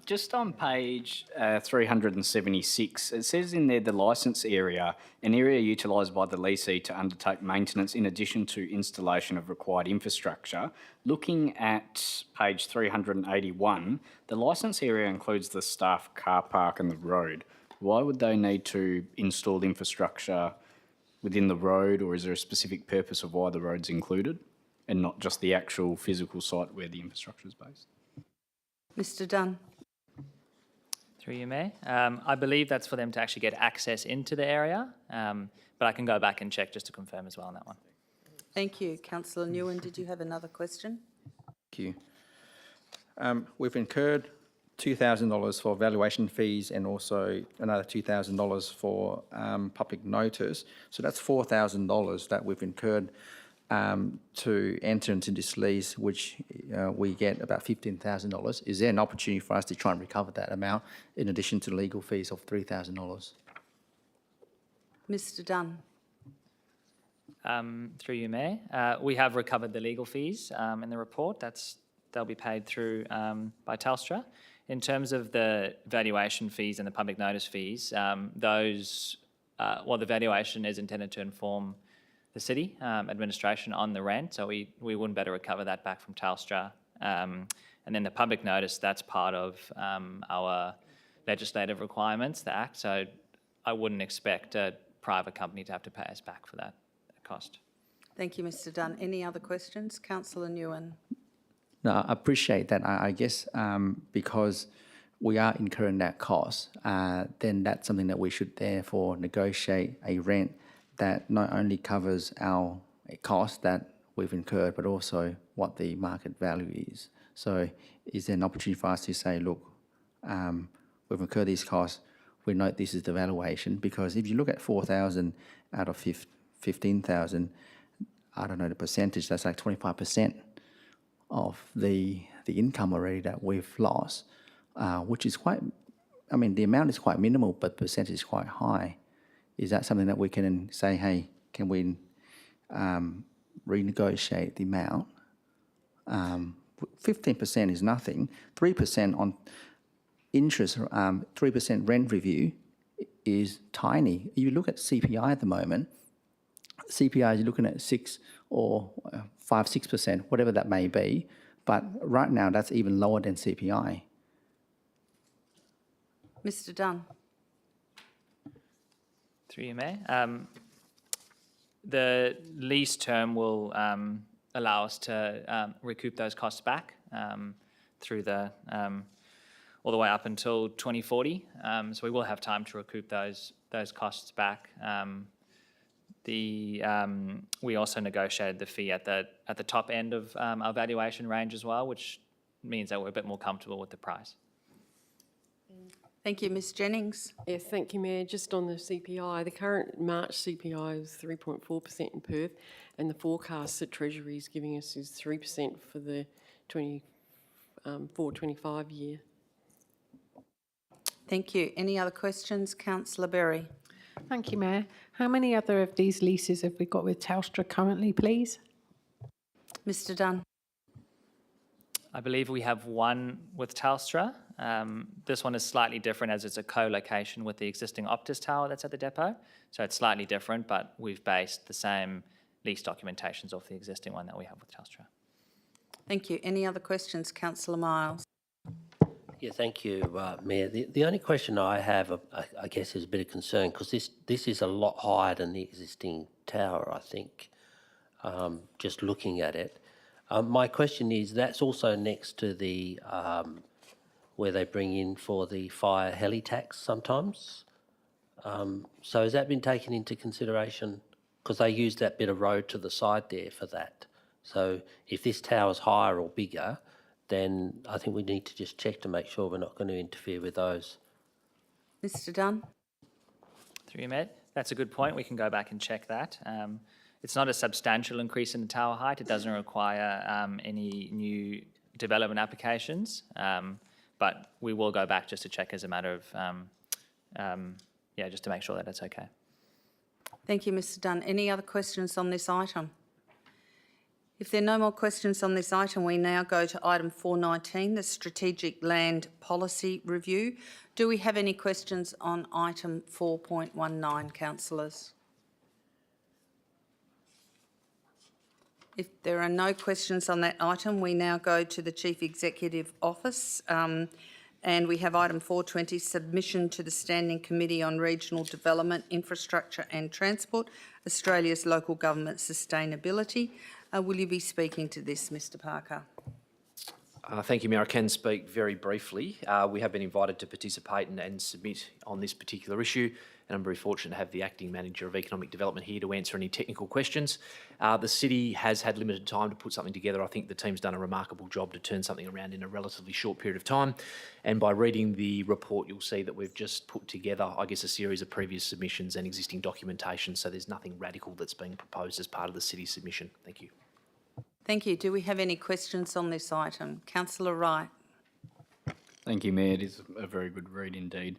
Just on page 376, it says in there the licence area, an area utilised by the lessee to undertake maintenance in addition to installation of required infrastructure. Looking at page 381, the licence area includes the staff car park and the road. Why would they need to install infrastructure within the road, or is there a specific purpose of why the road's included and not just the actual physical site where the infrastructure is based?
Mr Dunn.
Through you, Mayor. I believe that's for them to actually get access into the area, but I can go back and check just to confirm as well on that one.
Thank you. Councillor Newen, did you have another question?
Thank you. We've incurred $2,000 for valuation fees and also another $2,000 for public notice. So that's $4,000 that we've incurred to enter into this lease, which we get about $15,000. Is there an opportunity for us to try and recover that amount in addition to legal fees of $3,000?
Mr Dunn.
Through you, Mayor. We have recovered the legal fees in the report. They'll be paid through by Telstra. In terms of the valuation fees and the public notice fees, the valuation is intended to inform the city administration on the rent, so we wouldn't better recover that back from Telstra. And then the public notice, that's part of our legislative requirements, the Act, so I wouldn't expect a private company to have to pay us back for that cost.
Thank you, Mr Dunn. Any other questions? Councillor Newen.
No, I appreciate that. I guess because we are incurring that cost, then that's something that we should therefore negotiate a rent that not only covers our cost that we've incurred, but also what the market value is. So is there an opportunity for us to say, look, we've incurred these costs, we note this is the valuation, because if you look at 4,000 out of 15,000, I don't know the percentage, that's like 25% of the income already that we've lost, which is quite, I mean, the amount is quite minimal, but the percentage is quite high. Is that something that we can say, hey, can we renegotiate the amount? 15% is nothing. 3% on interest, 3% rent review is tiny. You look at CPI at the moment, CPI is looking at 6 or 5-6%, whatever that may be. But right now, that's even lower than CPI.
Mr Dunn.
Through you, Mayor. The lease term will allow us to recoup those costs back through all the way up until 2040. So we will have time to recoup those costs back. We also negotiated the fee at the top end of our valuation range as well, which means that we're a bit more comfortable with the price.
Thank you, Ms Jennings.
Yes, thank you, Mayor. Just on the CPI, the current March CPI is 3.4% in Perth, and the forecast that Treasury is giving us is 3% for the 24-25 year.
Thank you. Any other questions? Councillor Berry.
Thank you, Mayor. How many other of these leases have we got with Telstra currently, please?
Mr Dunn.
I believe we have one with Telstra. This one is slightly different as it's a co-location with the existing Optus tower that's at the depot. So it's slightly different, but we've based the same lease documentations off the existing one that we have with Telstra.
Thank you. Any other questions? Councillor Miles.
Yeah, thank you, Mayor. The only question I have, I guess, is a bit of concern because this is a lot higher than the existing tower, I think, just looking at it. My question is, that's also next to the where they bring in for the fire heli tax sometimes. So has that been taken into consideration? Because they use that bit of road to the side there for that. So if this tower's higher or bigger, then I think we need to just check to make sure we're not going to interfere with those.
Mr Dunn?
Through you, Mayor. That's a good point. We can go back and check that. It's not a substantial increase in the tower height. It doesn't require any new development applications, but we will go back just to check as a matter of, just to make sure that it's okay.
Thank you, Mr Dunn. Any other questions on this item? If there are no more questions on this item, we now go to item 419, the Strategic Land Policy Review. Do we have any questions on item 4.19, councillors? If there are no questions on that item, we now go to the Chief Executive Office, and we have item 420, submission to the Standing Committee on Regional Development, Infrastructure and Transport, Australia's Local Government Sustainability. Will you be speaking to this, Mr Parker?
Thank you, Mayor. I can speak very briefly. We have been invited to participate and submit on this particular issue, and I'm very fortunate to have the Acting Manager of Economic Development here to answer any technical questions. The city has had limited time to put something together. I think the team's done a remarkable job to turn something around in a relatively short period of time, and by reading the report you'll see that we've just put together, I guess, a series of previous submissions and existing documentation, so there's nothing radical that's being proposed as part of the city's submission. Thank you.
Thank you. Do we have any questions on this item? Councillor Wright.
Thank you, Mayor. It is a very good read indeed.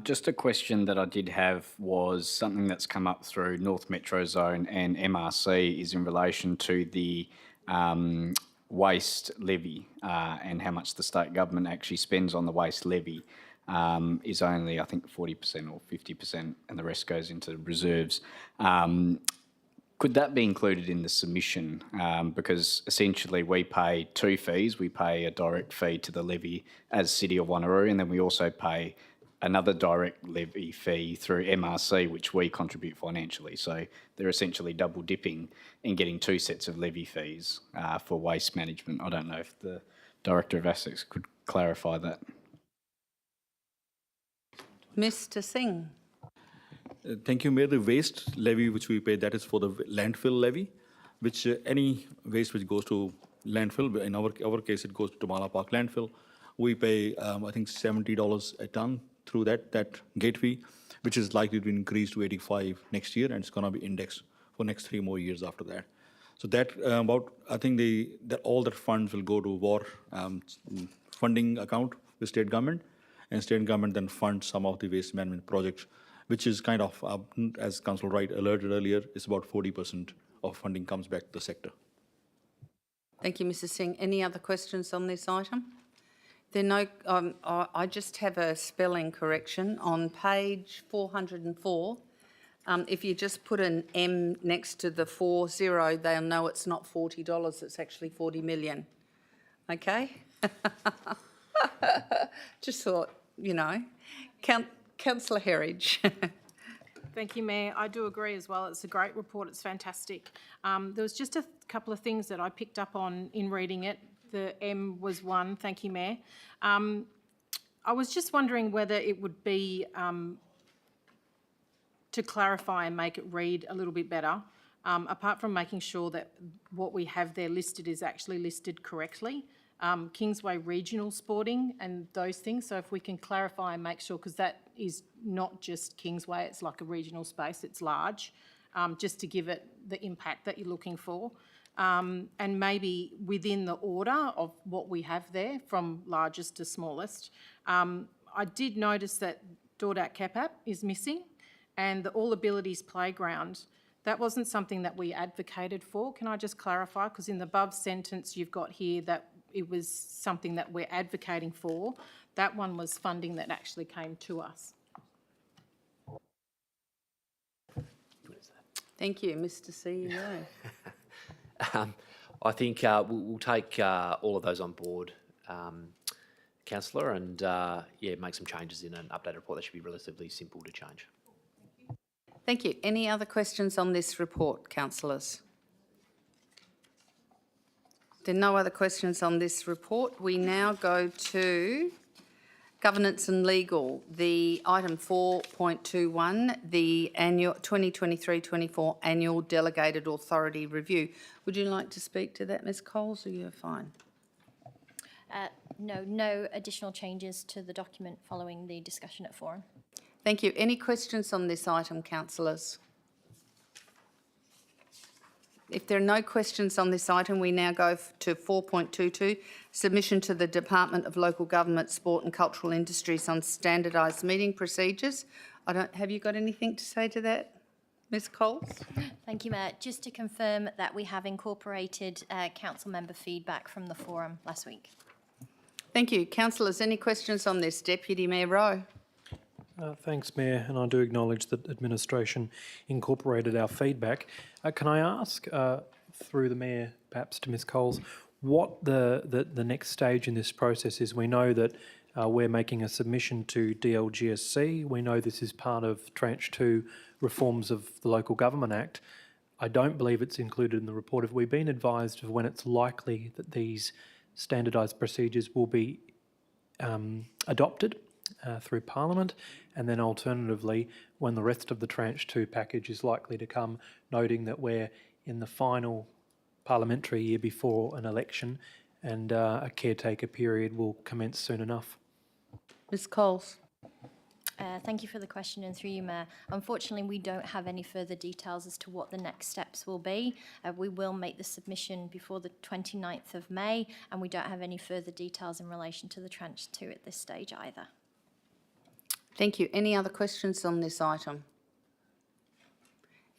Just a question that I did have was something that's come up through North Metro Zone and MRC is in relation to the waste levy and how much the state government actually spends on the waste levy is only, I think, 40% or 50%, and the rest goes into reserves. Could that be included in the submission? Because essentially we pay two fees. We pay a direct fee to the levy as City of Wanneroo, and then we also pay another direct levy fee through MRC, which we contribute financially. So they're essentially double dipping in getting two sets of levy fees for waste management. I don't know if the Director of Assets could clarify that.
Mr Singh.
Thank you, Mayor. The waste levy which we pay, that is for the landfill levy, which any waste which goes to landfill, in our case it goes to Tamala Park landfill, we pay I think $70 a tonne through that gate fee, which is likely to increase to 85 next year, and it's going to be indexed for next 3 more years after that. So that I think that all the funds will go to war funding account with state government, and state government then funds some of the waste management projects, which is kind of, as Councillor Wright alerted earlier, it's about 40% of funding comes back to the sector.
Thank you, Mr Singh. Any other questions on this item? There no. I just have a spelling correction on page 404. If you just put an M next to the 40, they'll know it's not $40. It's actually 40 million. Okay. Just thought, you know, Councillor Herridge.
Thank you, Mayor. I do agree as well. It's a great report. It's fantastic. There was just a couple of things that I picked up on in reading it. The M was one. Thank you, Mayor. I was just wondering whether it would be to clarify and make it read a little bit better, apart from making sure that what we have there listed is actually listed correctly. Kingsway Regional Sporting and those things. So if we can clarify and make sure, because that is not just Kingsway, it's like a regional space, it's large, just to give it the impact that you're looking for. And maybe within the order of what we have there, from largest to smallest. I did notice that Dordat Kepap is missing, and the All Abilities Playground, that wasn't something that we advocated for. Can I just clarify? Because in the above sentence you've got here that it was something that we're advocating for. That one was funding that actually came to us.
Thank you, Mr CEO.
I think we'll take all of those on board, Councillor, and make some changes in an updated report. That should be relatively simple to change.
Thank you. Any other questions on this report, councillors? There are no other questions on this report. We now go to Governance and legal, the item 4.21, the annual 2023-24 annual delegated authority review. Would you like to speak to that, Ms. Coles, or you're fine?
No additional changes to the document following the discussion at forum.
Thank you. Any questions on this item, councillors? If there are no questions on this item, we now go to 4.22, submission to the Department of Local Government, Sport and Cultural Industries on standardised meeting procedures. Have you got anything to say to that, Ms. Coles?
Thank you, Mayor. Just to confirm that we have incorporated council member feedback from the forum last week.
Thank you. Councillors, any questions on this? Deputy Mayor Rowe.
Thanks, Mayor, and I do acknowledge that administration incorporated our feedback. Can I ask, through the Mayor, perhaps to Ms Coles, what the next stage in this process is? We know that we're making a submission to DLGSC. We know this is part of Tranche 2 reforms of the Local Government Act. I don't believe it's included in the report. Have we been advised of when it's likely that these standardised procedures will be adopted through Parliament, and then alternatively when the rest of the Tranche 2 package is likely to come, noting that we're in the final parliamentary year before an election and a caretaker period will commence soon enough?
Ms Coles.
Thank you for the question, and through you, Mayor. Unfortunately, we don't have any further details as to what the next steps will be. We will make the submission before the 29th of May, and we don't have any further details in relation to the Tranche 2 at this stage either.
Thank you. Any other questions on this item?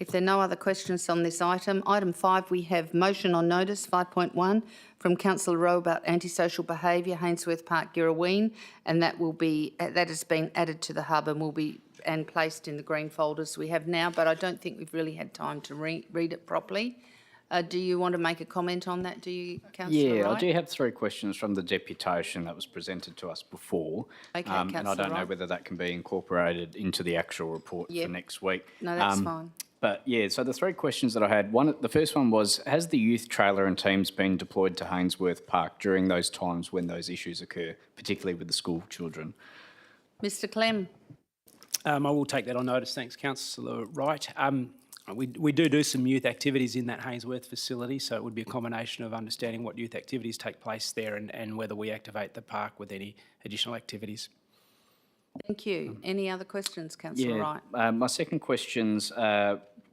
If there are no other questions on this item, item 5, we have motion on notice 5.1 from Councillor Rowe about antisocial behaviour, Hainsworth Park, Girraween, and that has been added to the hub and will be placed in the green folders we have now. But I don't think we've really had time to read it properly. Do you want to make a comment on that? Do you, Councillor
Yeah,
Wright?
I do have 3 questions from the deputation that was presented to us before.
Okay,
and I don't
Councillor
know
Wright.
whether that can be incorporated into the actual report
Yep.
for next week.
No, that's fine.
But yeah, so the 3 questions that I had, the first one was, has the youth trailer and teams been deployed to Hainsworth Park during those times when those issues occur, particularly with the school children?
Mr Clem.
I will take that on notice. Thanks, Councillor Wright. We do some youth activities in that Hainsworth facility, so it would be a combination of understanding what youth activities take place there and whether we activate the park with any additional activities.
Thank you. Any other questions, Councillor Wright?
My second question's,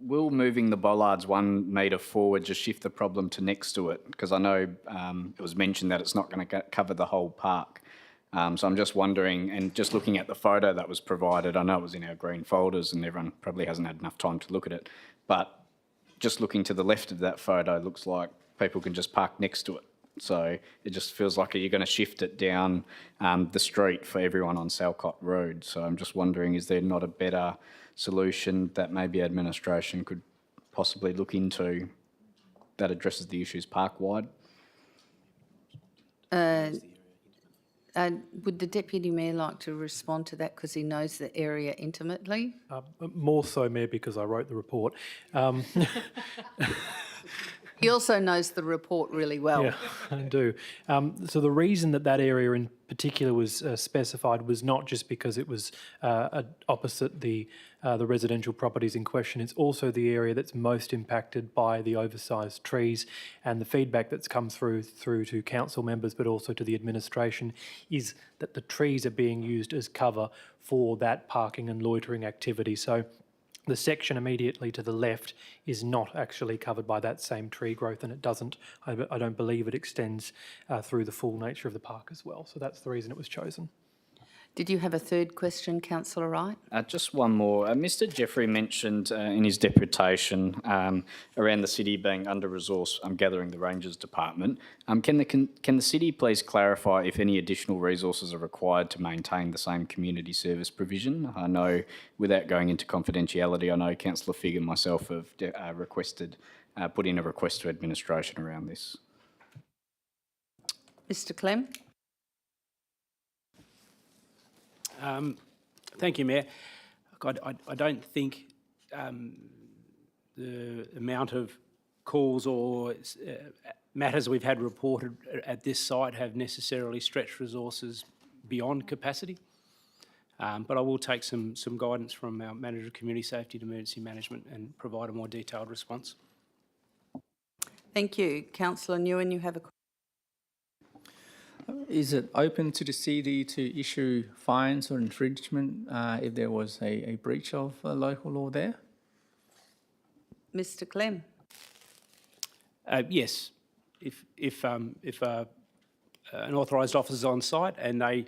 will moving the bollards 1 metre forward just shift the problem to next to it? Because I know it was mentioned that it's not going to cover the whole park. So I'm just wondering, and just looking at the photo that was provided, I know it was in our green folders and everyone probably hasn't had enough time to look at it, but just looking to the left of that photo looks like people can just park next to it. So it just feels like you're going to shift it down the street for everyone on Salcott Road. So I'm just wondering, is there not a better solution that maybe administration could possibly look into that addresses the issues park-wide?
Would the Deputy Mayor like to respond to that because he knows the area intimately?
More so, Mayor, because I wrote the report.
He also knows the report really well.
Yeah, I do. So the reason that area in particular was specified was not just because it was opposite the residential properties in question. It's also the area that's most impacted by the oversized trees, and the feedback that's come through to council members but also to the administration is that the trees are being used as cover for that parking and loitering activity. So the section immediately to the left is not actually covered by that same tree growth, and it doesn't, I don't believe it extends through the full nature of the park as well. So that's the reason it was chosen.
Did you have a third question, Councillor Wright?
Just one more. Mr Jeffrey mentioned in his deputation around the city being under-resourced, I'm gathering the Rangers Department. Can the city please clarify if any additional resources are required to maintain the same community service provision? I know, without going into confidentiality, I know Councillor Figg and myself have put in a request to administration around this.
Mr Clem?
Thank you, Mayor. I don't think the amount of calls or matters we've had reported at this site have necessarily stretched resources beyond capacity. But I will take some guidance from our Manager of Community Safety and Emergency Management and provide a more detailed response.
Thank you. Councillor Nguyen, you have a
Is it open to the city to issue fines or infringement if there was a breach of local law there?
Mr. Clem.
Yes, if an authorised officer is on site and they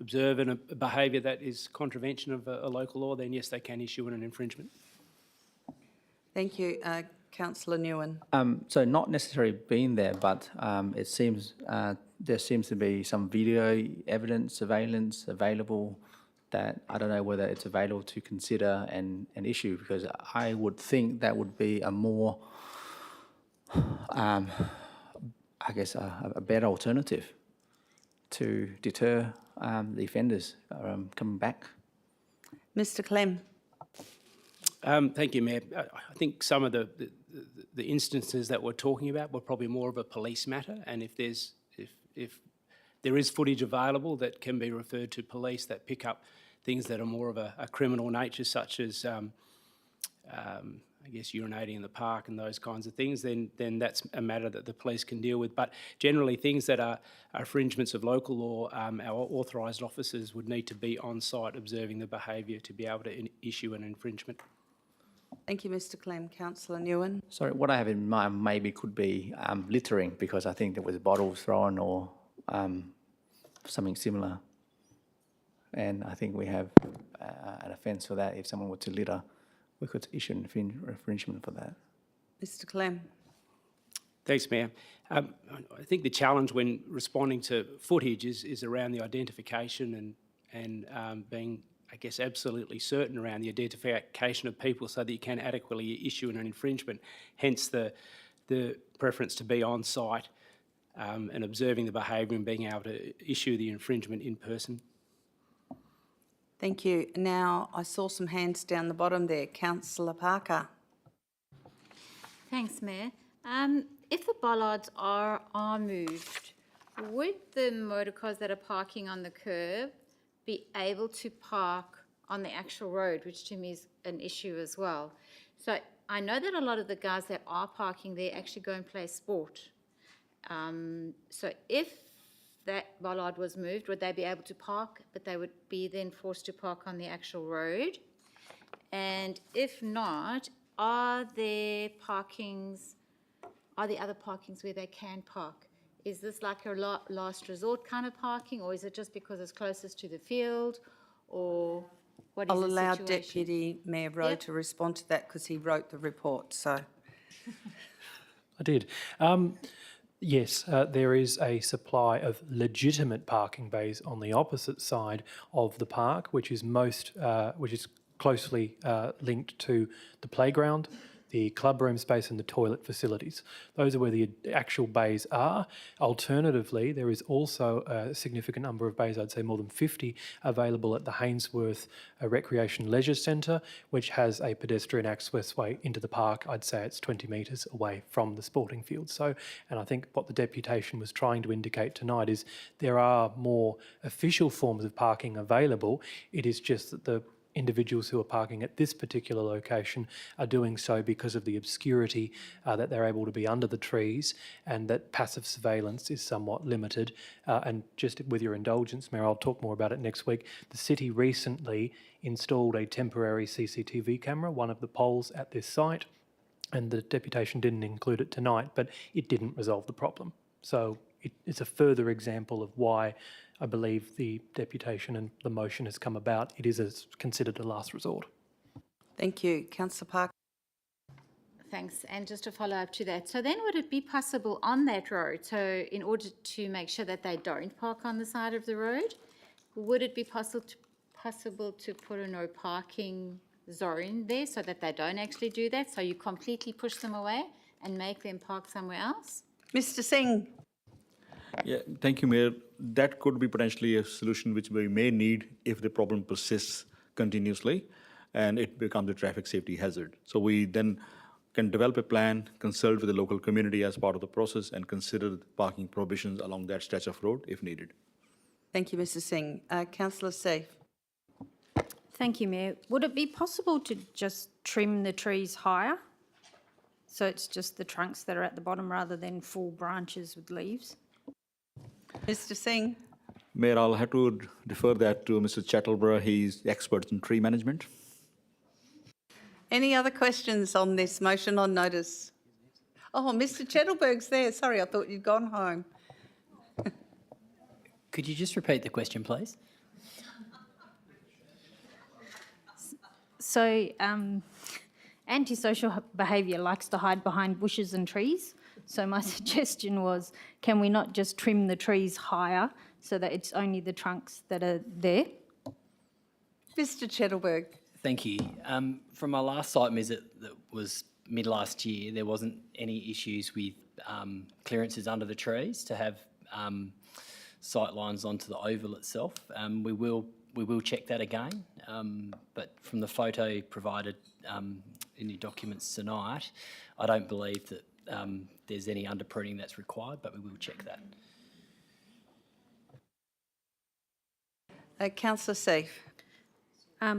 observe a behaviour that is contravention of a local law, then yes, they can issue an infringement.
Thank you. Councillor Nguyen.
So not necessarily being there, but it seems there seems to be some video evidence, surveillance available that I don't know whether it's available to consider an issue, because I would think that would be a more, I guess, a better alternative to deter the offenders coming back.
Mr. Clem.
Thank you, Mayor. I think some of the instances that we're talking about were probably more of a police matter, and if there is footage available that can be referred to police that pick up things that are more of a criminal nature, such as I guess urinating in the park and those kinds of things, then that's a matter that the police can deal with. But generally, things that are infringements of local law, our authorised officers would need to be on site observing the behaviour to be able to issue an infringement.
Thank you, Mr. Clem. Councillor Nguyen.
Sorry, what I have in mind maybe could be littering, because I think there was bottles thrown or something similar. And I think we have an offence for that. If someone were to litter, we could issue an infringement for that.
Mr. Clem.
Thanks, Mayor. I think the challenge when responding to footage is around the identification and being, I guess, absolutely certain around the identification of people so that you can adequately issue an infringement. Hence the preference to be on site and observing the behaviour and being able to issue the infringement in person.
Thank you. Now, I saw some hands down the bottom there. Councillor Parker.
Thanks, Mayor. If the bollards are moved, would the motor cars that are parking on the curb be able to park on the actual road, which to me is an issue as well? So I know that a lot of the guys that are parking there actually go and play sport. So if that bollard was moved, would they be able to park, but they would be then forced to park on the actual road? And if not, are there other parkings where they can park? Is this like a last resort kind of parking, or is it just because it's closest to the field, or what is
I'll
the
allow
situation?
Deputy Mayor Rowe to respond to that because he wrote the report. So,
I did. Yes, there is a supply of legitimate parking bays on the opposite side of the park, which is closely linked to the playground, the clubroom space and the toilet facilities. Those are where the actual bays are. Alternatively, there is also a significant number of bays, I'd say more than 50, available at the Hainsworth Recreation Leisure Centre, which has a pedestrian access way into the park. I'd say it's 20 metres away from the sporting field. So, and I think what the deputation was trying to indicate tonight is there are more official forms of parking available. It is just that the individuals who are parking at this particular location are doing so because of the obscurity that they're able to be under the trees, and that passive surveillance is somewhat limited. And just with your indulgence, Mayor, I'll talk more about it next week. The city recently installed a temporary CCTV camera, one of the poles at this site, and the deputation didn't include it tonight, but it didn't resolve the problem. So it's a further example of why I believe the deputation and the motion has come about. It is considered a last resort.
thank you. Councillor Parker.
Thanks. And just to follow up to that, so then would it be possible on that road, so in order to make sure that they don't park on the side of the road, would it be possible to put a no parking zone there so that they don't actually do that, so you completely push them away and make them park somewhere else?
Mr. Singh.
Yeah, thank you, Mayor. That could be potentially a solution which we may need if the problem persists continuously and it becomes a traffic safety hazard. So we then can develop a plan, consult with the local community as part of the process, and consider parking prohibitions along that stretch of road if needed.
Thank you, Mr Singh. Councillor Seif.
Thank you, Mayor. Would it be possible to just trim the trees higher? So it's just the trunks that are at the bottom rather than full branches with leaves?
Mr Singh.
Mayor, I'll have to defer that to Mr. Chattelborough. He's the expert in tree management.
Any other questions on this motion on notice? Oh, Mr Chettelberg's there. Sorry, I thought you'd gone home.
Could you just repeat the question, please?
So antisocial behaviour likes to hide behind bushes and trees. So my suggestion was, can we not just trim the trees higher so that it's only the trunks that are there?
Mr Chettelberg.
Thank you. From my last site visit that was mid last year, there wasn't any issues with clearances under the trees to have sight lines onto the oval itself. We will check that again, but from the photo provided in your documents tonight, I don't believe that there's any underpruning that's required, but we will check that.
Councillor Seif.
I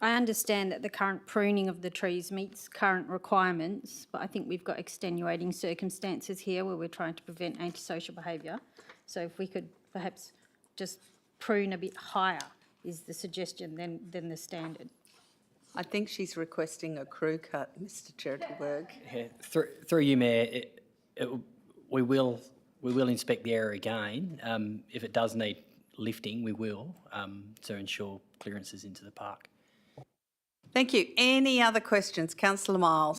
understand that the current pruning of the trees meets current requirements, but I think we've got extenuating circumstances here where we're trying to prevent antisocial behaviour. So if we could perhaps just prune a bit higher is the suggestion than the standard.
I think she's requesting a crew cut, Mr Chettelberg.
Yeah, through you, Mayor, we will inspect the area again. If it does need lifting, we will, to ensure clearances into the park.
Thank you. Any other questions? Councillor Miles.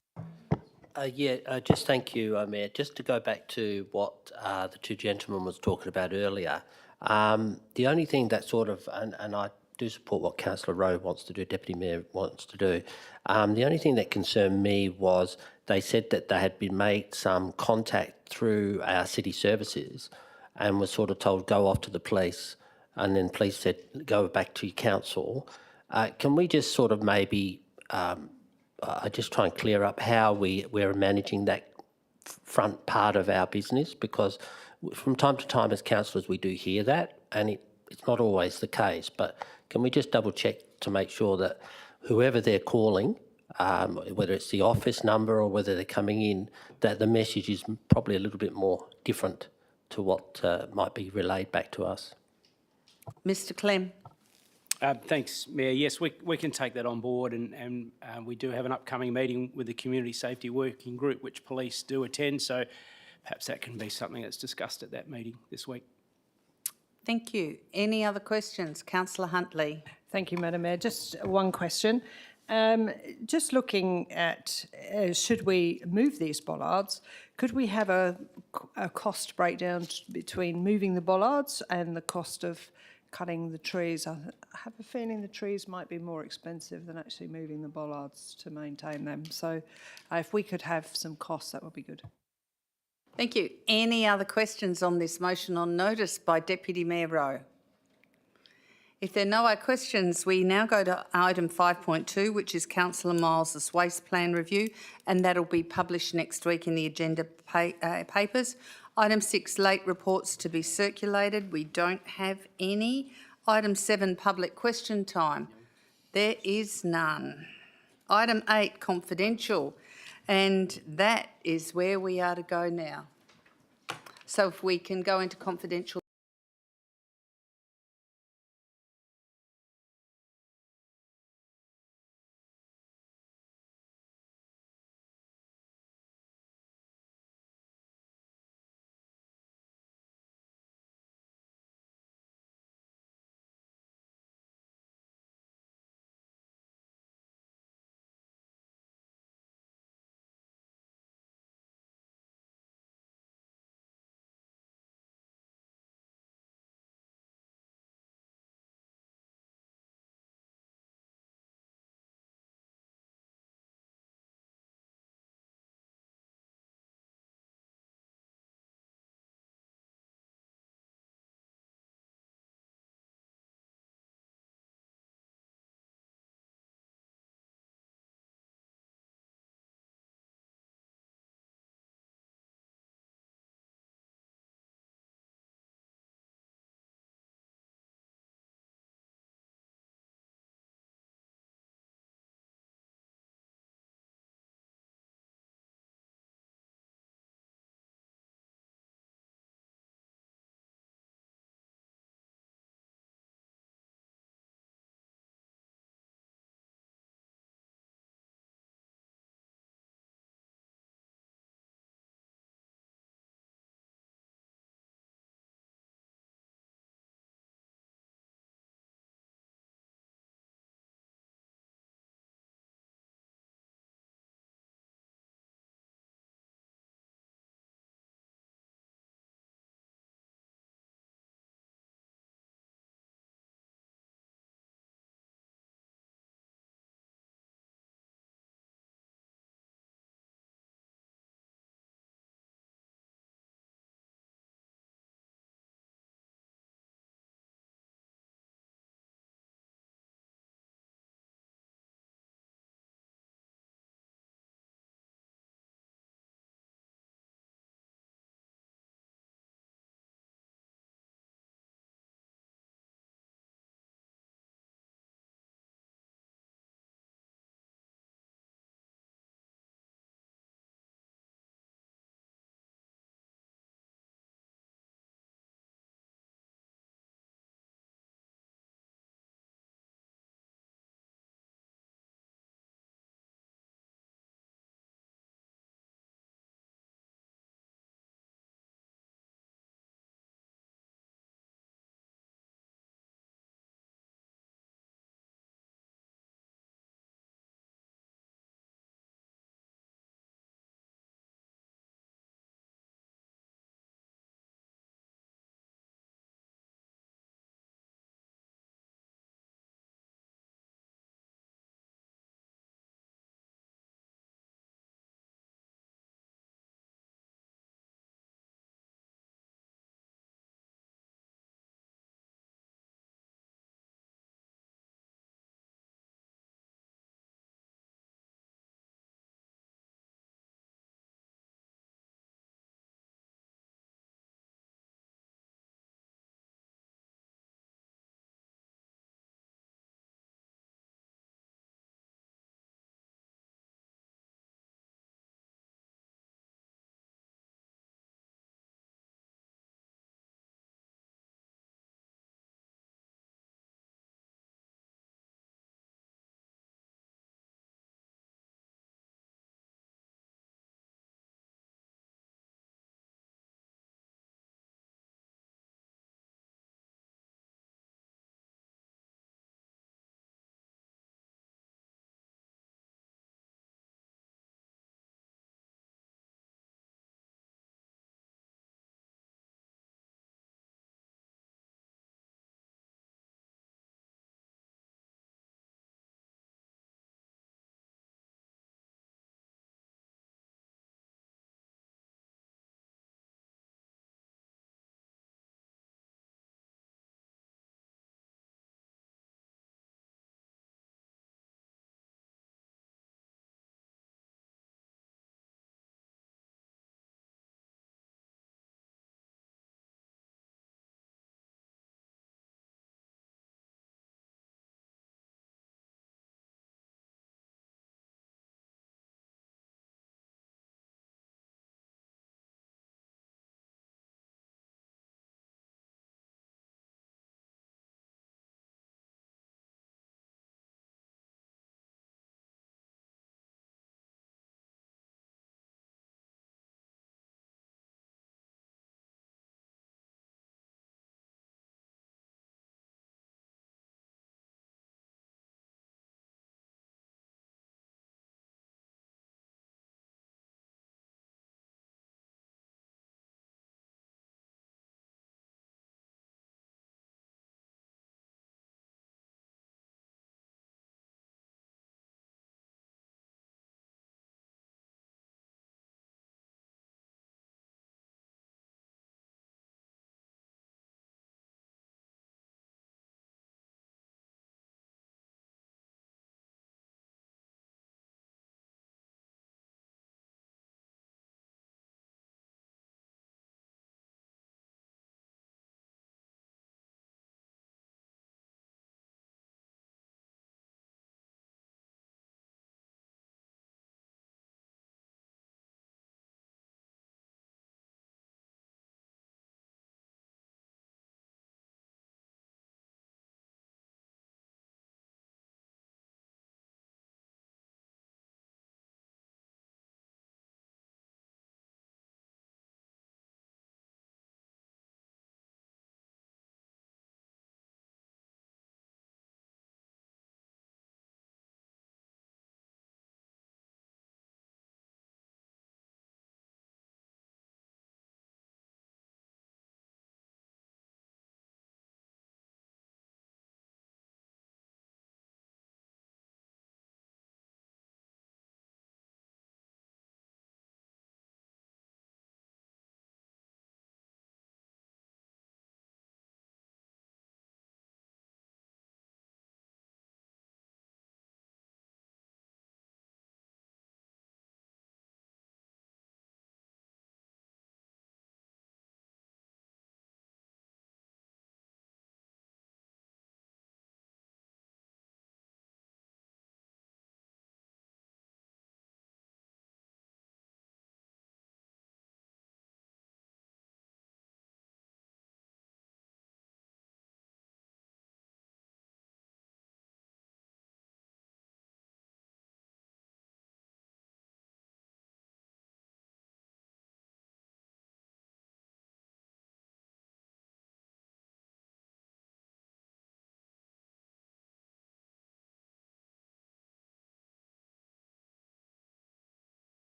Just thank you, Mayor. Just to go back to what the two gentlemen was talking about earlier, the only thing that sort of, and I do support what Councillor Rowe wants to do, Deputy Mayor wants to do, the only thing that concerned me was they said that they had been made some contact through our city services and was sort of told, go off to the police, and then police said, go back to your council. Can we just sort of maybe just try and clear up how we're managing that front part of our business? Because from time to time as councillors we do hear that, and it's not always the case, but can we just double check to make sure that whoever they're calling, whether it's the office number or whether they're coming in, that the message is probably a little bit more different to what might be relayed back to us?
Mr Clem.
Thanks, Mayor. Yes, we can take that on board, and we do have an upcoming meeting with the Community Safety Working Group, which police do attend, so perhaps that can be something that's discussed at that meeting this week.
Thank you. Any other questions? Councillor Huntley.
Thank you, Madam Mayor. Just one question. Just looking at, should we move these bollards, could we have a cost breakdown between moving the bollards and the cost of cutting the trees? I have a feeling the trees might be more expensive than actually moving the bollards to maintain them. So if we could have some costs, that would be good.
Thank you. Any other questions on this motion on notice by Deputy Mayor Rowe? If there are no other questions, we now go to item 5.2, which is Councillor Miles's waste plan review, and that'll be published next week in the agenda papers. Item 6, late reports to be circulated. We don't have any. Item 7, public question time. There is none. Item 8, confidential, and that is where we are to go now. So if we can go into confidential.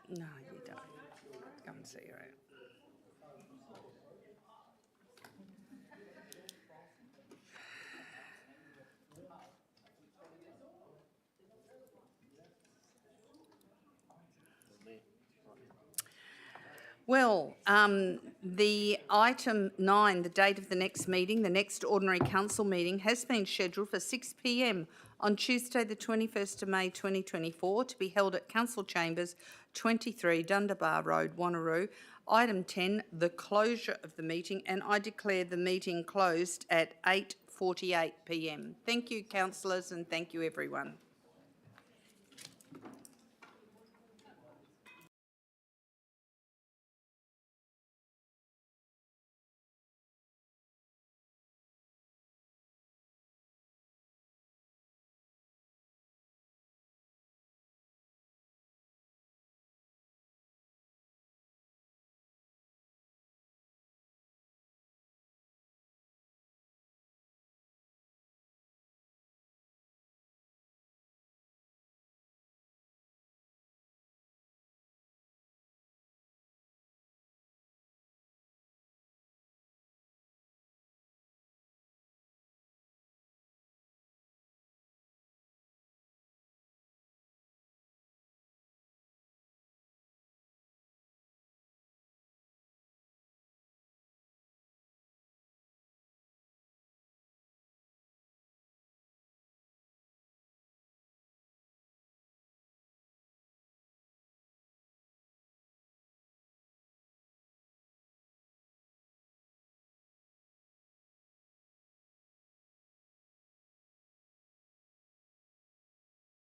No, you don't. Go and see her out. Well, the item 9, the date of the next meeting, the next ordinary council meeting has been scheduled for 6 p.m. on Tuesday the 21st of May 2024 to be held at Council Chambers 23 Dundebar Road, Wanneroo. Item 10, the closure of the meeting, and I declare the meeting closed at 8:48 p.m. Thank you, councillors, and thank you, everyone.